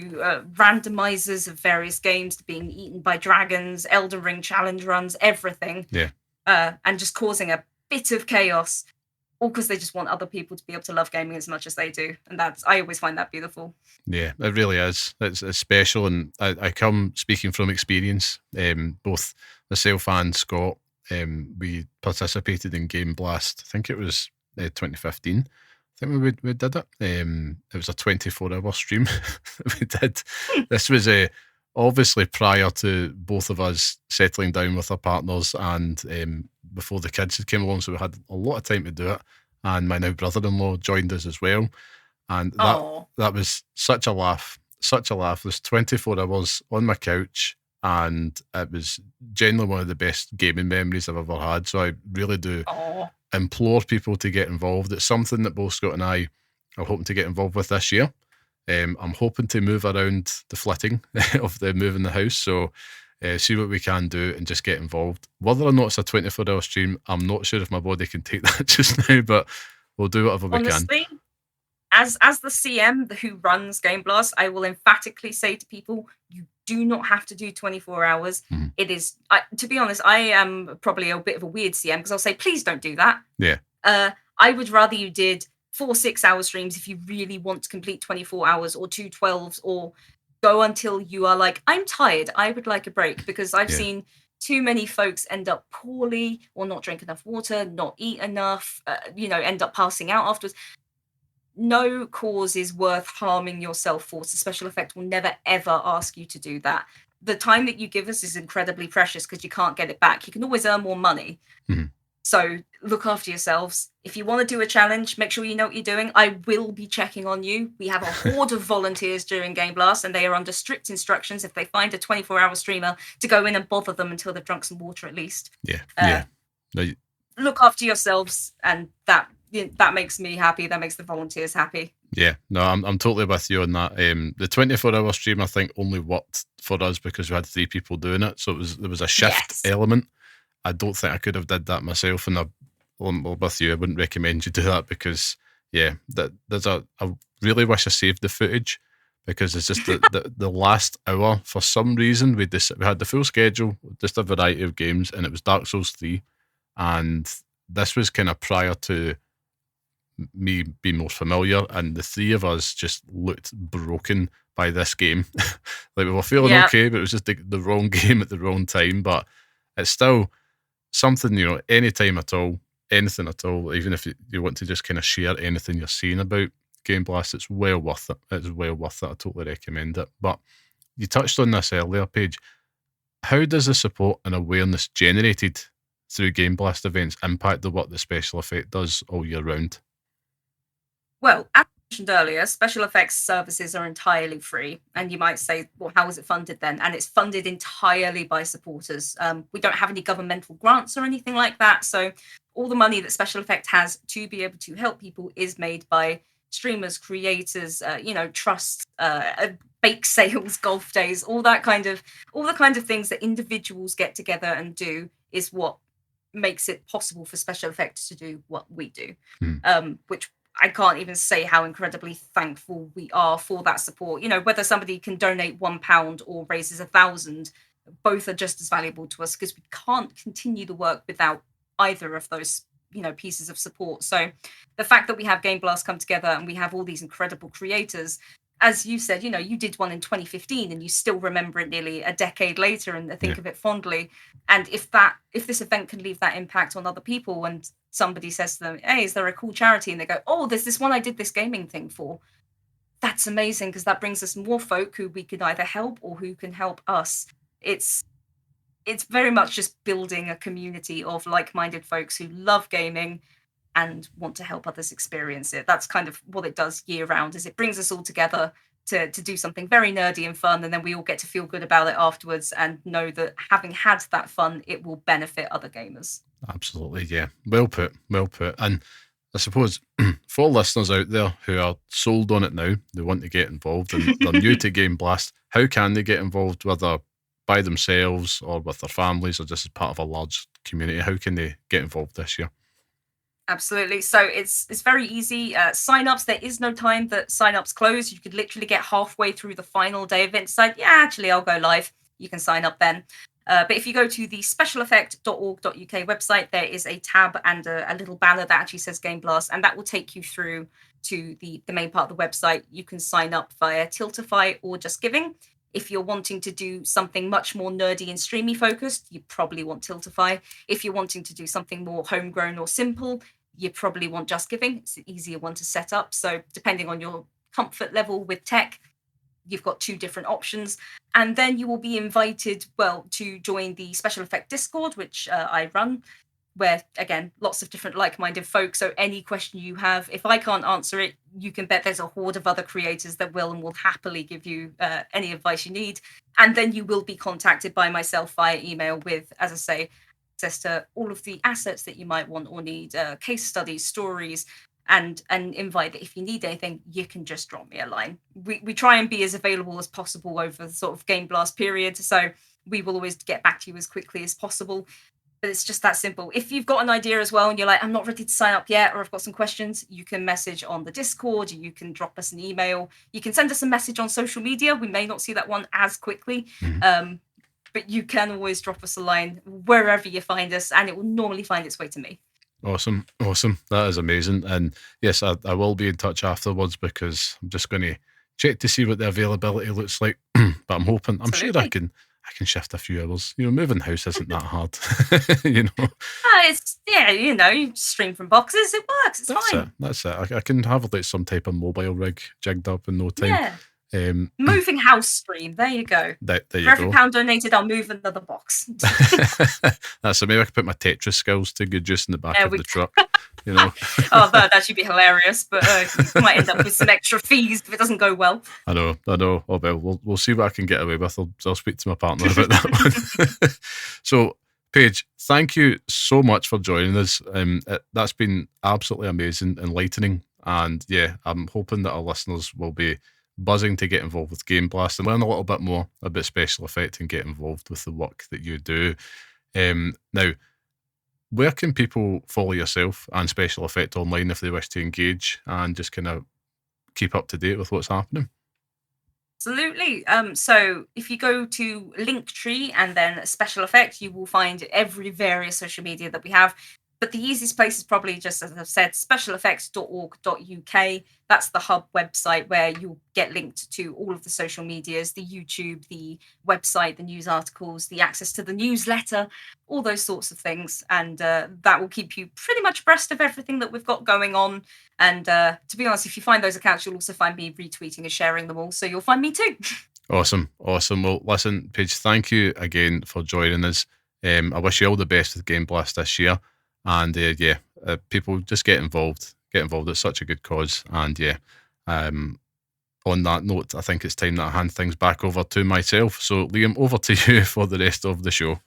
randomizers of various games to being eaten by dragons, Elden Ring challenge runs, everything. Yeah. And just causing a bit of chaos, all because they just want other people to be able to love gaming as much as they do. And I always find that beautiful. Yeah, it really is. It's special, and I come speaking from experience. Both myself and Scott, we participated in Game Blast. I think it was 2015. I think we did it. It was a 24-hour stream we did. This was obviously prior to both of us settling down with our partners and before the kids had came along, so we had a lot of time to do it. And my now brother-in-law joined us as well. And that was such a laugh. It was 24 hours on my couch, and it was genuinely one of the best gaming memories I've ever had. So I really do implore people to get involved. It's something that both Scott and I are hoping to get involved with this year. I'm hoping to move around the flitting of the moving the house, so see what we can do and just get involved. Whether or not it's a 24-hour stream, I'm not sure if my body can take that just now, but we'll do whatever we can. As the CM who runs Game Blast, I will emphatically say to people, you do not have to do 24 hours. It is, to be honest, I am probably a bit of a weird CM because I'll say, please don't do that. Yeah. I would rather you did 4 6-hour streams if you really want to complete 24 hours or 2 12s, or go until you are like, I'm tired, I would like a break, because I've seen too many folks end up poorly or not drink enough water, not eat enough, end up passing out afterwards. No cause is worth harming yourself for. So Special Effect will never, ever ask you to do that. The time that you give us is incredibly precious because you can't get it back. You can always earn more money. So look after yourselves. If you want to do a challenge, make sure you know what you're doing. I will be checking on you. We have a horde of volunteers during Game Blast, and they are under strict instructions if they find a 24-hour streamer to go in and bother them until they've drunk some water at least. Look after yourselves, and that makes me happy. That makes the volunteers happy. Yeah, no, I'm totally with you on that. The 24-hour stream, I think, only worked for us because we had 3 people doing it, so there was a shift element. I don't think I could have did that myself, and I'm with you. I wouldn't recommend you do that because I really wish I saved the footage, because it's just the last hour, for some reason, we had the full schedule, just a variety of games, and it was Dark Souls 3. And this was kind of prior to me being more familiar, and the three of us just looked broken by this game. Like, we were feeling okay, but it was just the wrong game at the wrong time. But it's still something, anytime at all, anything at all, even if you want to just kind of share anything you're seeing about Game Blast, it's well worth it. It's well worth it. I totally recommend it. But you touched on this earlier, Paige. How does the support and awareness generated through Game Blast events impact the work the special effect does all year round? Well, as mentioned earlier, special effects services are entirely free. And you might say, well, how is it funded then? And it's funded entirely by supporters. We don't have any governmental grants or anything like that. So all the money that special effect has to be able to help people is made by streamers, creators, trusts, bake sales, golf days, all the kind of things that individuals get together and do is what makes it possible for special effects to do what we do. Which I can't even say how incredibly thankful we are for that support. Whether somebody can donate £1 or raises 1,000, both are just as valuable to us, because we can't continue the work without either of those, pieces of support. So the fact that we have Game Blast come together and we have all these incredible creators, as you said, you did one in 2015 and you still remember it nearly a decade later and think of it fondly. And if this event can leave that impact on other people, and somebody says to them, hey, is there a cool charity? And they go, oh, there's this one I did this gaming thing for. That's amazing, because that brings us more folk who we could either help or who can help us. It's very much just building a community of like-minded folks who love gaming and want to help others experience it. That's kind of what it does year round, is it brings us all together to do something very nerdy and fun, and then we all get to feel good about it afterwards and know that having had that fun, it will benefit other gamers. Absolutely, yeah. Well put. And I suppose for listeners out there who are sold on it now, they want to get involved and they're new to Game Blast, how can they get involved, whether by themselves or with their families or just as part of a large community? How can they get involved this year? Absolutely. So it's very easy. Sign-ups, there is no time that sign-ups close. You could literally get halfway through the final day of it and decide, actually, I'll go live. You can sign up then. But if you go to the specialeffect.org.uk website, there is a tab and a little banner that actually says Game Blast, and that will take you through to the main part of the website. You can sign up via Tiltify or Just Giving. If you're wanting to do something much more nerdy and streamy focused, you probably want Tiltify. If you're wanting to do something more homegrown or simple, you probably want Just Giving. It's an easier one to set up. So depending on your comfort level with tech, you've got two different options. And then you will be invited, to join the Special Effect Discord, which I run, where, again, lots of different like-minded folks. So any question you have, if I can't answer it, you can bet there's a horde of other creators that will and will happily give you any advice you need. And then you will be contacted by myself via email with, as I say, access to all of the assets that you might want or need, case studies, stories, and invite that if you need anything, you can just drop me a line. We try and be as available as possible over the sort of Game Blast period. So we will always get back to you as quickly as possible. But it's just that simple. If you've got an idea as well and you're like, I'm not ready to sign up yet, or I've got some questions, you can message on the Discord, you can drop us an email, you can send us a message on social media. We may not see that one as quickly, but you can always drop us a line wherever you find us, and it will normally find its way to me. Awesome. That is amazing. And yes, I will be in touch afterwards, because I'm just going to check to see what the availability looks like. But I'm hoping, I'm sure I can shift a few hours. Moving house isn't that hard. You stream from boxes. It works. It's fine. That's it. I can have like some type of mobile rig jigged up in no time. Yeah. Moving house stream. There you go. There you For every go. £1 donated, I'll move another box. That's it. Maybe I could put my Tetris skills to good use in the back of the truck. Oh, that'd actually be hilarious, but you might end up with some extra fees if it doesn't go well. I know. Oh, well, we'll see what I can get away with. I'll speak to my partner about that one. So, Paige, thank you so much for joining us. That's been absolutely amazing, enlightening, and I'm hoping that our listeners will be buzzing to get involved with Game Blast and learn a little bit more about special effect and get involved with the work that you do. Now, where can people follow yourself and Special Effect online if they wish to engage and just kind of keep up to date with what's happening? Absolutely. So if you go to Linktree and then Special Effect, you will find every various social media that we have. But the easiest place is probably just, as I've said, specialeffects.org.uk. That's the hub website where you'll get linked to all of the social medias, the YouTube, the website, the news articles, the access to the newsletter, all those sorts of things. And that will keep you pretty much abreast of everything that we've got going on. And to be honest, if you find those accounts, you'll also find me retweeting and sharing them all. So you'll find me too. Awesome. Well, listen, Paige, thank you again for joining us. I wish you all the best with Game Blast this year. And people just get involved. Get involved. It's such a good cause. And on that note, I think it's time that I hand things back over to myself. So, Liam, over to you for the rest of the show.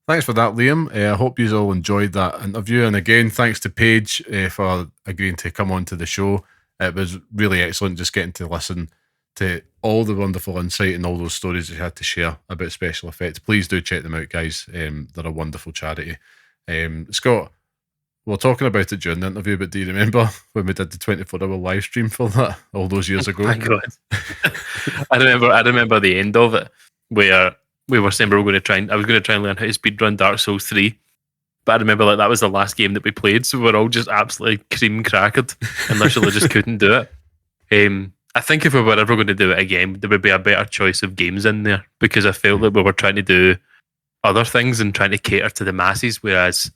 Thanks for that, Liam. I hope you all enjoyed that interview. And again, thanks to Paige for agreeing to come on to the show. It was really excellent just getting to listen to all the wonderful insight and all those stories that you had to share about Special Effects. Please do check them out, guys. They're a wonderful charity. Scott, we were talking about it during the interview, but do you remember when we did the 24-hour live stream for that all those years ago? Oh my God. I remember the end of it where we were saying I was going to try and learn how to speedrun Dark Souls 3. But I remember that was the last game that we played, so we were all just absolutely cream crackered and literally just couldn't do it. I think if we were ever going to do it again, there would be a better choice of games in there, because I felt that we were trying to do other things and trying to cater to the masses, whereas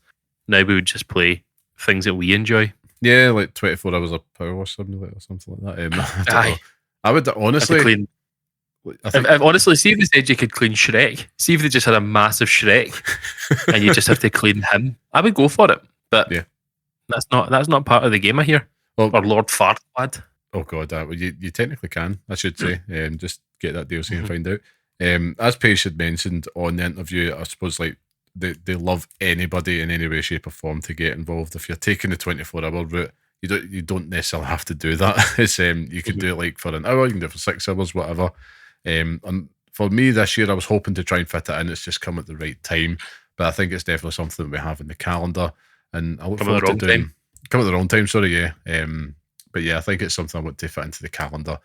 now we would just play things that we enjoy. Yeah, like 24 Hours of Power or something like that. I would honestly... I've honestly, see if they said you could clean Shrek. See if they just had a massive Shrek and you just have to clean him. I would go for it, but that's not part of the game, I hear. Or Lord Farquaad. Oh God, you technically can, I should say. Just get that DLC and find out. As Paige had mentioned on the interview, I suppose like they love anybody in any way, shape, or form to get involved. If you're taking the 24-hour route, you don't necessarily have to do that. It's you could do it like for an hour, you can do it for 6 hours, whatever. And for me this year, I was hoping to try and fit it in. It's just come at the right time, but I think it's definitely something that we have in the calendar, and I look forward to doing. Come at the wrong time, sorry, yeah. But yeah, I think it's something I want to fit into the calendar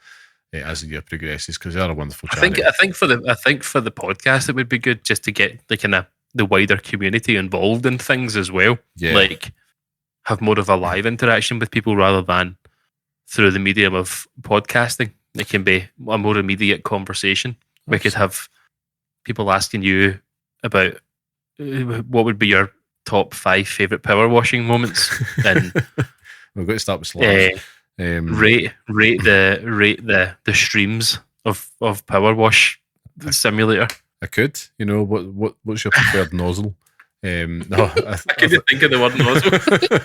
as the year progresses, because they are a wonderful charity. I think for the podcast, it would be good just to get the wider community involved in things as well. Yeah. Like have more of a live interaction with people rather than through the medium of podcasting. It can be a more immediate conversation. We could have people asking you about what would be your top 5 favourite power washing moments, and we're going to start with Slash. Rate the streams of Power Wash Simulator. I could. You know, what's your preferred nozzle? No, I couldn't think of the word nozzle.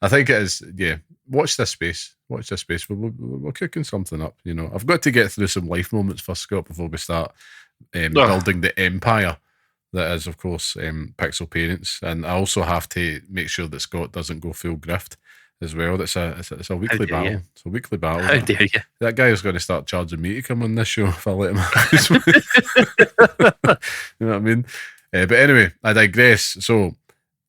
I think it is. Yeah, watch this space. Watch this space. We're cooking something up. You know, I've got to get through some life moments first, Scott, before we start building the empire that is, of course, Pixel Parents. And I also have to make sure that Scott doesn't go full grift as well. It's a weekly battle. You? It's a weekly battle. How dare you? That guy is going to start charging me to come on this show if I let him. You know what I mean? But anyway, I digress. So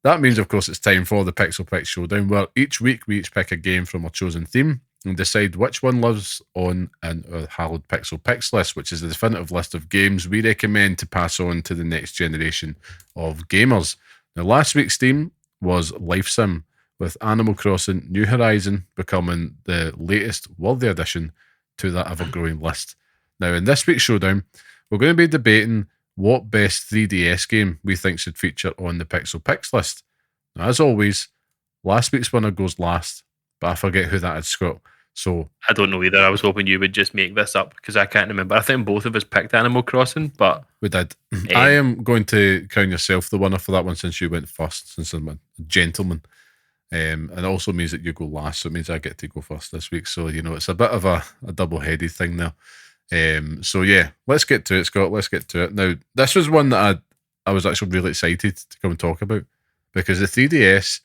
that means, of course, it's time for the Pixel Picks Showdown, where each week we each pick a game from our chosen theme and decide which one lives on in our hallowed Pixel Picks list, which is the definitive list of games we recommend to pass on to the next generation of gamers. Now, last week's theme was Life Sim, with Animal Crossing New Horizon becoming the latest worthy addition to that ever-growing list. Now, in this week's showdown, we're going to be debating what best 3DS game we think should feature on the Pixel Picks list. Now, as always, last week's winner goes last, but I forget who that is, Scott. So I don't know either. I was hoping you would just make this up because I can't remember. I think both of us picked Animal Crossing, but we did. I am going to crown yourself the winner for that one since you went first, since I'm a gentleman. And it also means that you go last, so it means I get to go first this week. So, you know, it's a bit of a double-headed thing there. So yeah, let's get to it, Scott. Let's get to it. Now, this was one that I was actually really excited to come and talk about, because the 3DS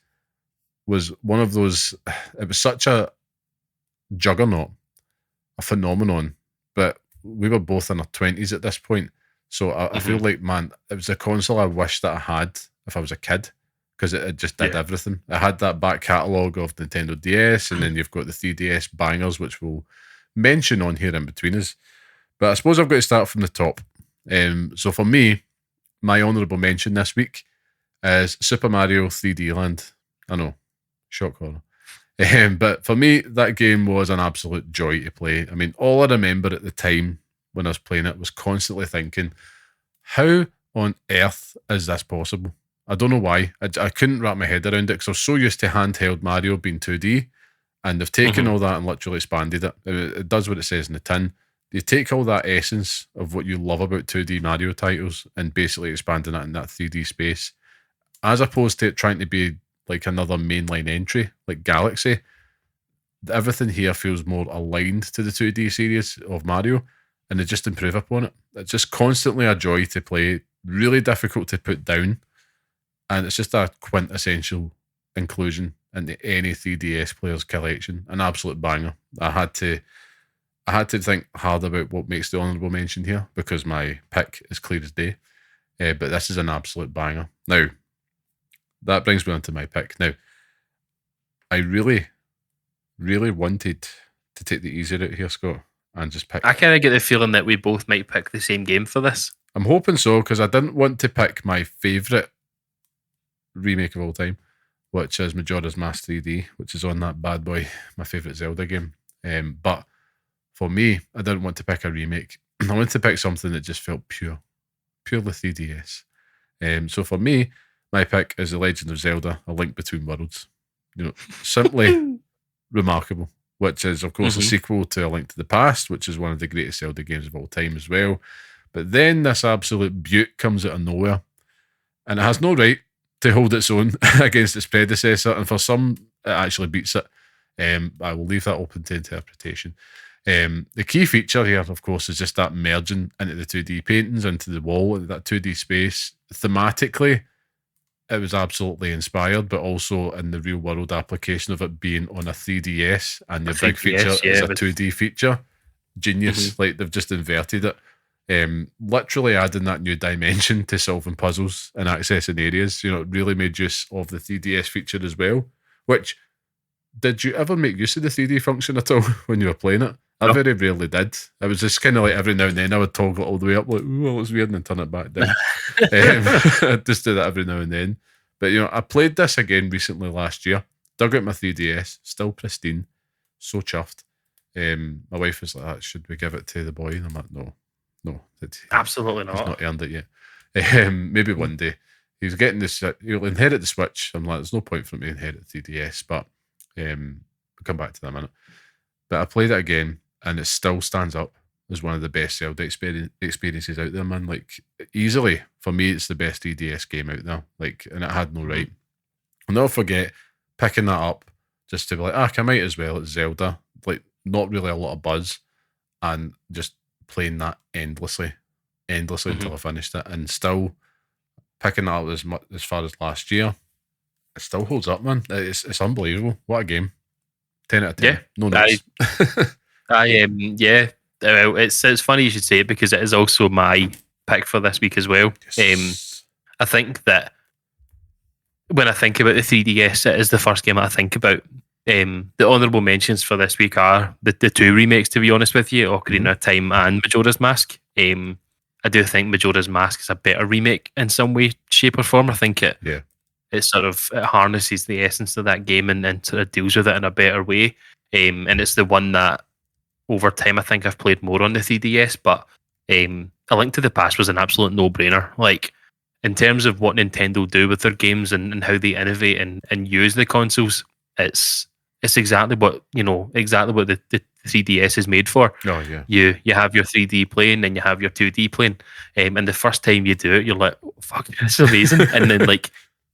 was one of those, it was such a juggernaut, a phenomenon, but we were both in our 20s at this point. So I feel like, man, it was a console I wish that I had if I was a kid, because it just did everything. I had that back catalogue of Nintendo DS, and then you've got the 3DS bangers, which we'll mention on here in between us. But I suppose I've got to start from the top. So for me, my honourable mention this week is Super Mario 3D Land. I know, shock horror. But for me, that game was an absolute joy to play. I mean, all I remember at the time when I was playing it was constantly thinking, how on earth is this possible? I don't know why. I couldn't wrap my head around it because I was so used to handheld Mario being 2D, and they've taken all that and literally expanded it. It does what it says in the tin. You take all that essence of what you love about 2D Mario titles and basically expanding it in that 3D space, as opposed to it trying to be like another mainline entry like Galaxy. Everything here feels more aligned to the 2D series of Mario, and they just improve upon it. It's just constantly a joy to play, really difficult to put down, and it's just a quintessential inclusion into any 3DS player's collection. An absolute banger. I had to think hard about what makes the honourable mention here, because my pick is clear as day. But this is an absolute banger. Now, that brings me on to my pick. Now, I really, really wanted to take the easy route here, Scott, and just pick. I kind of get the feeling that we both might pick the same game for this. I'm hoping so, because I didn't want to pick my favourite remake of all time, which is Majora's Mask 3D, which is on that bad boy, my favourite Zelda game. But for me, I didn't want to pick a remake. I wanted to pick something that just felt purely 3DS. So for me, my pick is The Legend of Zelda: A Link Between Worlds. Simply remarkable, which is, of course, a sequel to A Link to the Past, which is one of the greatest Zelda games of all time as well. But then this absolute beaut comes out of nowhere, and it has no right to hold its own against its predecessor, and for some, it actually beats it. I will leave that open to interpretation. The key feature here, of course, is just that merging into the 2D paintings, into the wall, into that 2D space. Thematically, it was absolutely inspired, but also in the real world application of it being on a 3DS, and your big feature is a 2D feature. Genius. Like, they've just inverted it. Literally adding that new dimension to solving puzzles and accessing areas. It really made use of the 3DS feature as well. Which, did you ever make use of the 3D function at all when you were playing it? I very rarely did. It was just kind of like every now and then I would toggle it all the way up, like, ooh, that looks weird, and then turn it back down. I'd just do that every now and then. But, I played this again recently last year, dug out my 3DS, still pristine, so chuffed. My wife was like, should we give it to the boy? And I'm like, no, absolutely not. He's not earned it yet. Maybe one day. He's getting this, he'll inherit the Switch. I'm like, there's no point for me to inherit the 3DS, but we'll come back to that in a minute. But I played it again, and it still stands up as one of the best Zelda experiences out there, man. Like, easily, for me, it's the best 3DS game out there. Like, and it had no right. I'll never forget picking that up just to be like, I might as well. It's Zelda. Like, not really a lot of buzz, and just playing that endlessly until I finished it, and still picking that up as far as last year. It still holds up, man. It's unbelievable. What a game. 10 out of 10. Yeah. No notes. Yeah. Well, it's funny you should say it, because it is also my pick for this week as well. Yes. I think that when I think about the 3DS, it is the first game I think about. The honourable mentions for this week are the two remakes, to be honest with you, Ocarina of Time and Majora's Mask. I do think Majora's Mask is a better remake in some way, shape or form. I think it sort of harnesses the essence of that game and sort of deals with it in a better way. And it's the one that over time I think I've played more on the 3DS, but A Link to the Past was an absolute no-brainer. Like, in terms of what Nintendo do with their games and how they innovate and use the consoles, it's exactly what the 3DS is made for. Oh yeah. You have your 3D plane and you have your 2D plane. And the first time you do it, you're like, oh, fuck, this is amazing. And then, like,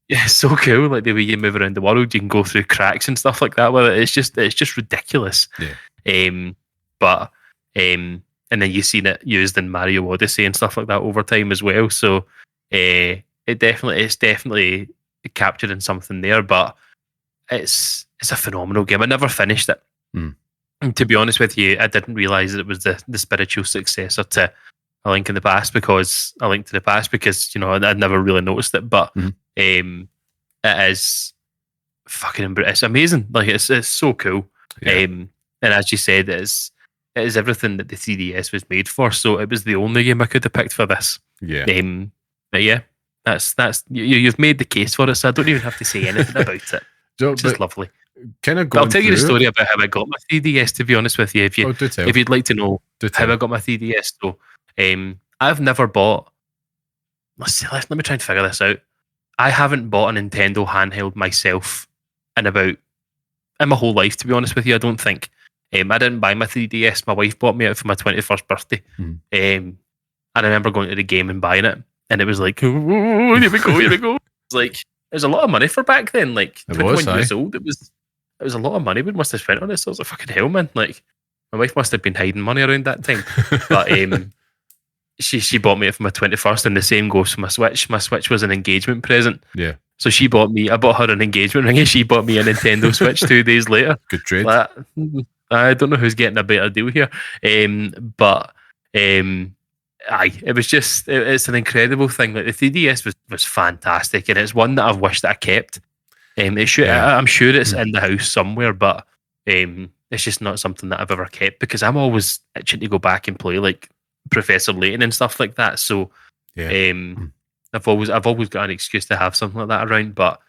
yeah, it's so cool. Like, the way you move around the world, you can go through cracks and stuff like that with it. It's just ridiculous. Yeah. And then you've seen it used in Mario Odyssey and stuff like that over time as well. So it's definitely capturing something there, but it's a phenomenal game. I never finished it. And to be honest with you, I didn't realise that it was the spiritual successor to A Link to the Past because I'd never really noticed it. But It is fucking it's amazing. Like it's so cool. Yeah. And as you said, it is everything that the 3DS was made for. So it was the only game I could have picked for this. Yeah. But yeah, that's you've made the case for it, so I don't even have to say anything about it. It's just lovely. Kind of. I'll tell you the story about how I got my 3DS. To be honest with you, if you'd like to know how I got my 3DS, so I've never bought. Let me try and figure this out. I haven't bought a Nintendo handheld myself in my whole life. To be honest with you, I don't think. I didn't buy my 3DS. My wife bought me it for my 21st birthday. And I remember going to the game and buying it, and it was like, oh, here we go. It's like there's a lot of money for back then. Like 21 years old, it was a lot of money we must have spent on this. So I was like, fucking hell, man. Like my wife must have been hiding money around that time. But she bought me it for my 21st, and the same goes for my Switch. My Switch was an engagement present. Yeah. So I bought her an engagement ring, and she bought me a Nintendo Switch 2 days later. Good trade. I don't know who's getting a better deal here. But it was just, it's an incredible thing. Like the 3DS was fantastic, and it's one that I've wished that I kept. I'm sure it's in the house somewhere, but it's just not something that I've ever kept because I'm always itching to go back and play like Professor Layton and stuff like that. So I've always got an excuse to have something like that around. But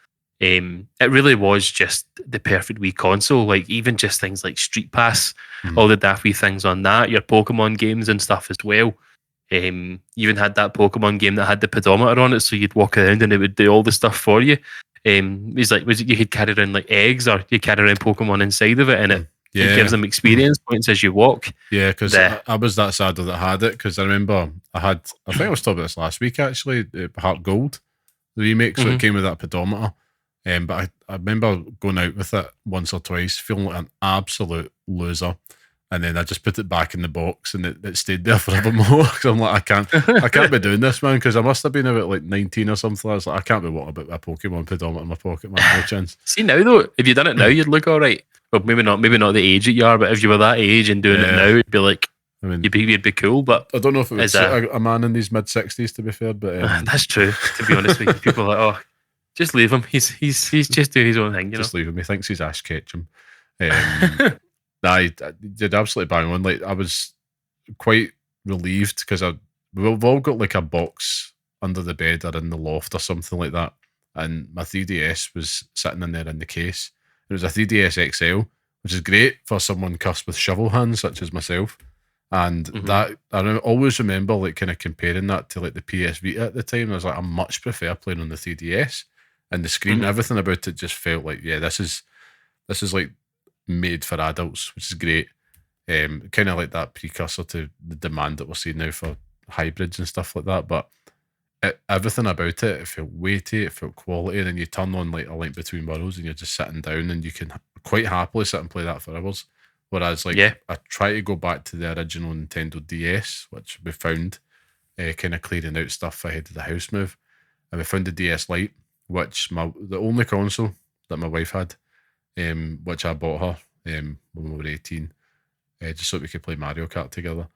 it really was just the perfect wee console. Like even just things like Street Pass, all the daft wee things on that, your Pokemon games and stuff as well. You even had that Pokemon game that had the pedometer on it, so you'd walk around and it would do all the stuff for you. You could carry around like eggs, or you carry around Pokemon inside of it, and it gives them experience points as you walk. Yeah, because I was that sad that I had it, because I remember I think I was talking about this last week actually, Heart Gold, the remake, so it came with that pedometer. But I remember going out with it once or twice, feeling like an absolute loser. And then I just put it back in the box, and it stayed there forevermore. Because I'm like, I can't be doing this, man. Because I must have been about like 19 or something. I was like, I can't be walking about a Pokemon pedometer in my pocket, man. No chance. See now though, if you done it now, you'd look all right. Well, maybe not the age that you are, but if you were that age and doing it now, it'd be like, I mean, you'd be cool. But I don't know if it would suit a man in his mid-60s, to be fair. But that's true. To be honest with you, people are like, oh, just leave him. He's just doing his own thing. Just leave him. He thinks he's Ash Ketchum. I did absolutely bang on. Like I was quite relieved because we've all got like a box under the bed or in the loft or something like that, and my 3DS was sitting in there in the case. It was a 3DS XL, which is great for someone cursed with shovel hands such as myself. And that I always remember like kind of comparing that to like the PS Vita at the time. I was like, I much prefer playing on the 3DS, and the screen, everything about it just felt like, yeah, this is like made for adults, which is great. Kind of like that precursor to the demand that we're seeing now for hybrids and stuff like that. But everything about it felt weighty, it felt quality. And then you turn on like A Link Between Worlds, and you're just sitting down, and you can quite happily sit and play that for hours. Whereas like I try to go back to the original Nintendo DS, which we found kind of clearing out stuff ahead of the house move, and we found the DS Lite, which the only console that my wife had, which I bought her when we were 18, just so we could play Mario Kart together.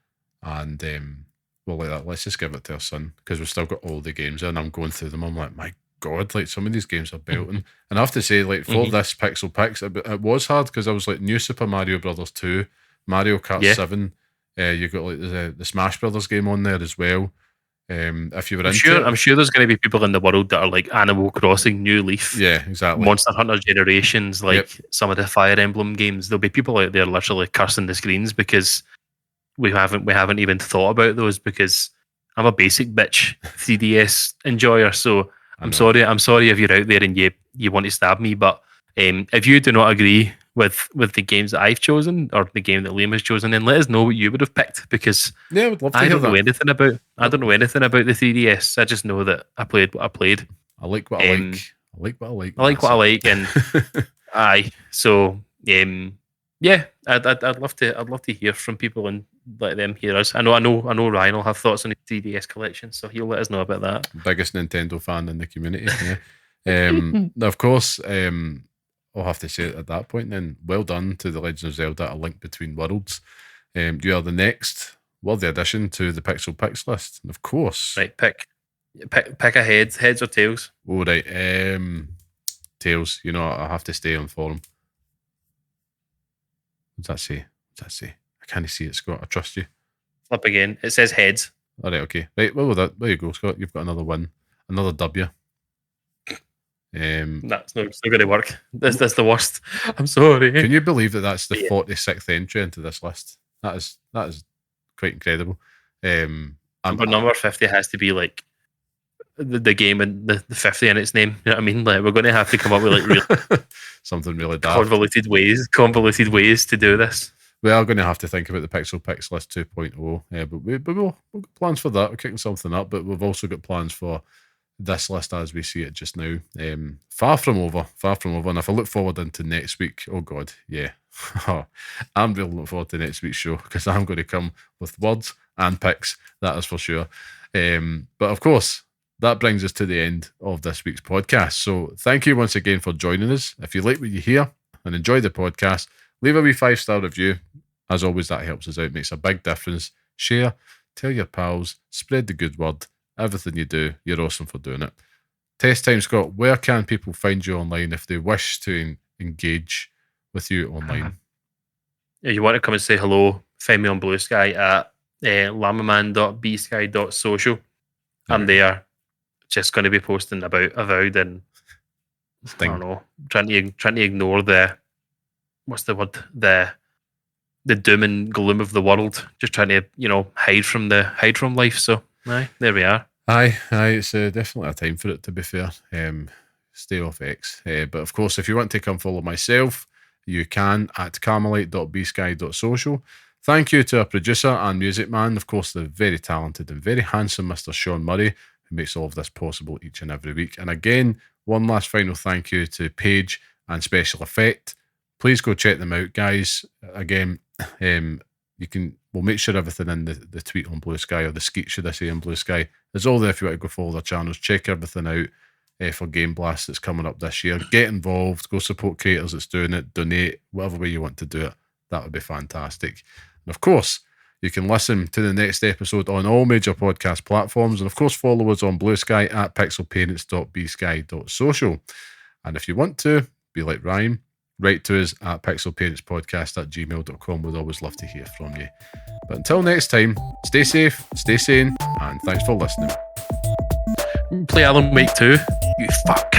And well, like that, let's just give it to our son, because we've still got all the games in. I'm going through them. I'm like, my God, like some of these games are belting. And I have to say, like for this Pixel Picks, it was hard because I was like New Super Mario Brothers 2, Mario Kart 7. You got like the Smash Brothers game on there as well. If you were I'm sure there's going to be people in the world that are like Animal Crossing, New Leaf, exactly, Monster Hunter Generations, like some of the Fire Emblem games. There'll be people out there literally cursing the screens because we haven't even thought about those, because I'm a basic bitch 3DS enjoyer. So I'm sorry if you're out there and you want to stab me, but if you do not agree with the games that I've chosen or the game that Liam has chosen, then let us know what you would have picked, because I would love to I don't know anything about the 3DS. I just know that I played what I played. I like what I like. I like what I like. I like what I like, and aye. So I'd love to hear from people and let them hear us. I know Ryan will have thoughts on his 3DS collection, so he'll let us know about that. Biggest Nintendo fan in the community. Now, of course, I'll have to say at that point then, well done to The Legend of Zelda: A Link Between Worlds. You are the next worthy addition to the Pixel Picks list. And of course, right, pick. Pick a heads or tails. All right. Tails. You know, I have to stay on forum. What's that say? I can't see it, Scott. I trust you. Flip again. It says heads. All right, okay. Right, well, there you go, Scott. You've got another win. Another W. That's not going to work. That's the worst. I'm sorry. Can you believe that's the 46th entry into this list? That is quite incredible. Number 50 has to be like the game and the 50 in its name. You know what I mean? Like, we're going to have to come up with like really something really daft. Convoluted ways to do this. We are going to have to think about the Pixel Picks list 2.0, but we've got plans for that. We're kicking something up, but we've also got plans for this list as we see it just now. Far from over. And if I look forward into next week, oh God, yeah. I'm really looking forward to next week's show because I'm going to come with words and picks, that is for sure. But of course, that brings us to the end of this week's podcast. So thank you once again for joining us. If you like what you hear and enjoy the podcast, leave a wee 5-star review. As always, that helps us out, makes a big difference. Share, tell your pals, spread the good word. Everything you do, you're awesome for doing it. Test time, Scott. Where can people find you online if they wish to engage with you online? If you want to come and say hello, find me on Blue Sky at llamaman.bsky.social. I'm there. Just going to be posting about Avowed and I don't know, trying to ignore the what's the word, the doom and gloom of the world. Just trying to hide from life. So aye, there we are. Aye, it's definitely a time for it, to be fair. Stay off X. But of course, if you want to come follow myself, you can at carmelite.bsky.social. Thank you to our producer and music man, of course, the very talented and very handsome Mr. Sean Murray, who makes all of this possible each and every week. And again, one last final thank you to Paige and Special Effect. Please go check them out, guys. Again, we'll make sure everything in the tweet on Blue Sky, or the skeet, should I say, on Blue Sky, is all there if you want to go follow their channels. Check everything out for Game Blast that's coming up this year. Get involved, go support creators that's doing it, donate, whatever way you want to do it. That would be fantastic. And of course, you can listen to the next episode on all major podcast platforms. And of course, follow us on Blue Sky at pixelparents.bsky.social. And if you want to, be like Ryan, write to us at pixelparentspodcast@gmail.com. We'd always love to hear from you. But until next time, stay safe, stay sane, and thanks for listening. Play Alan Wake 2, you fuck.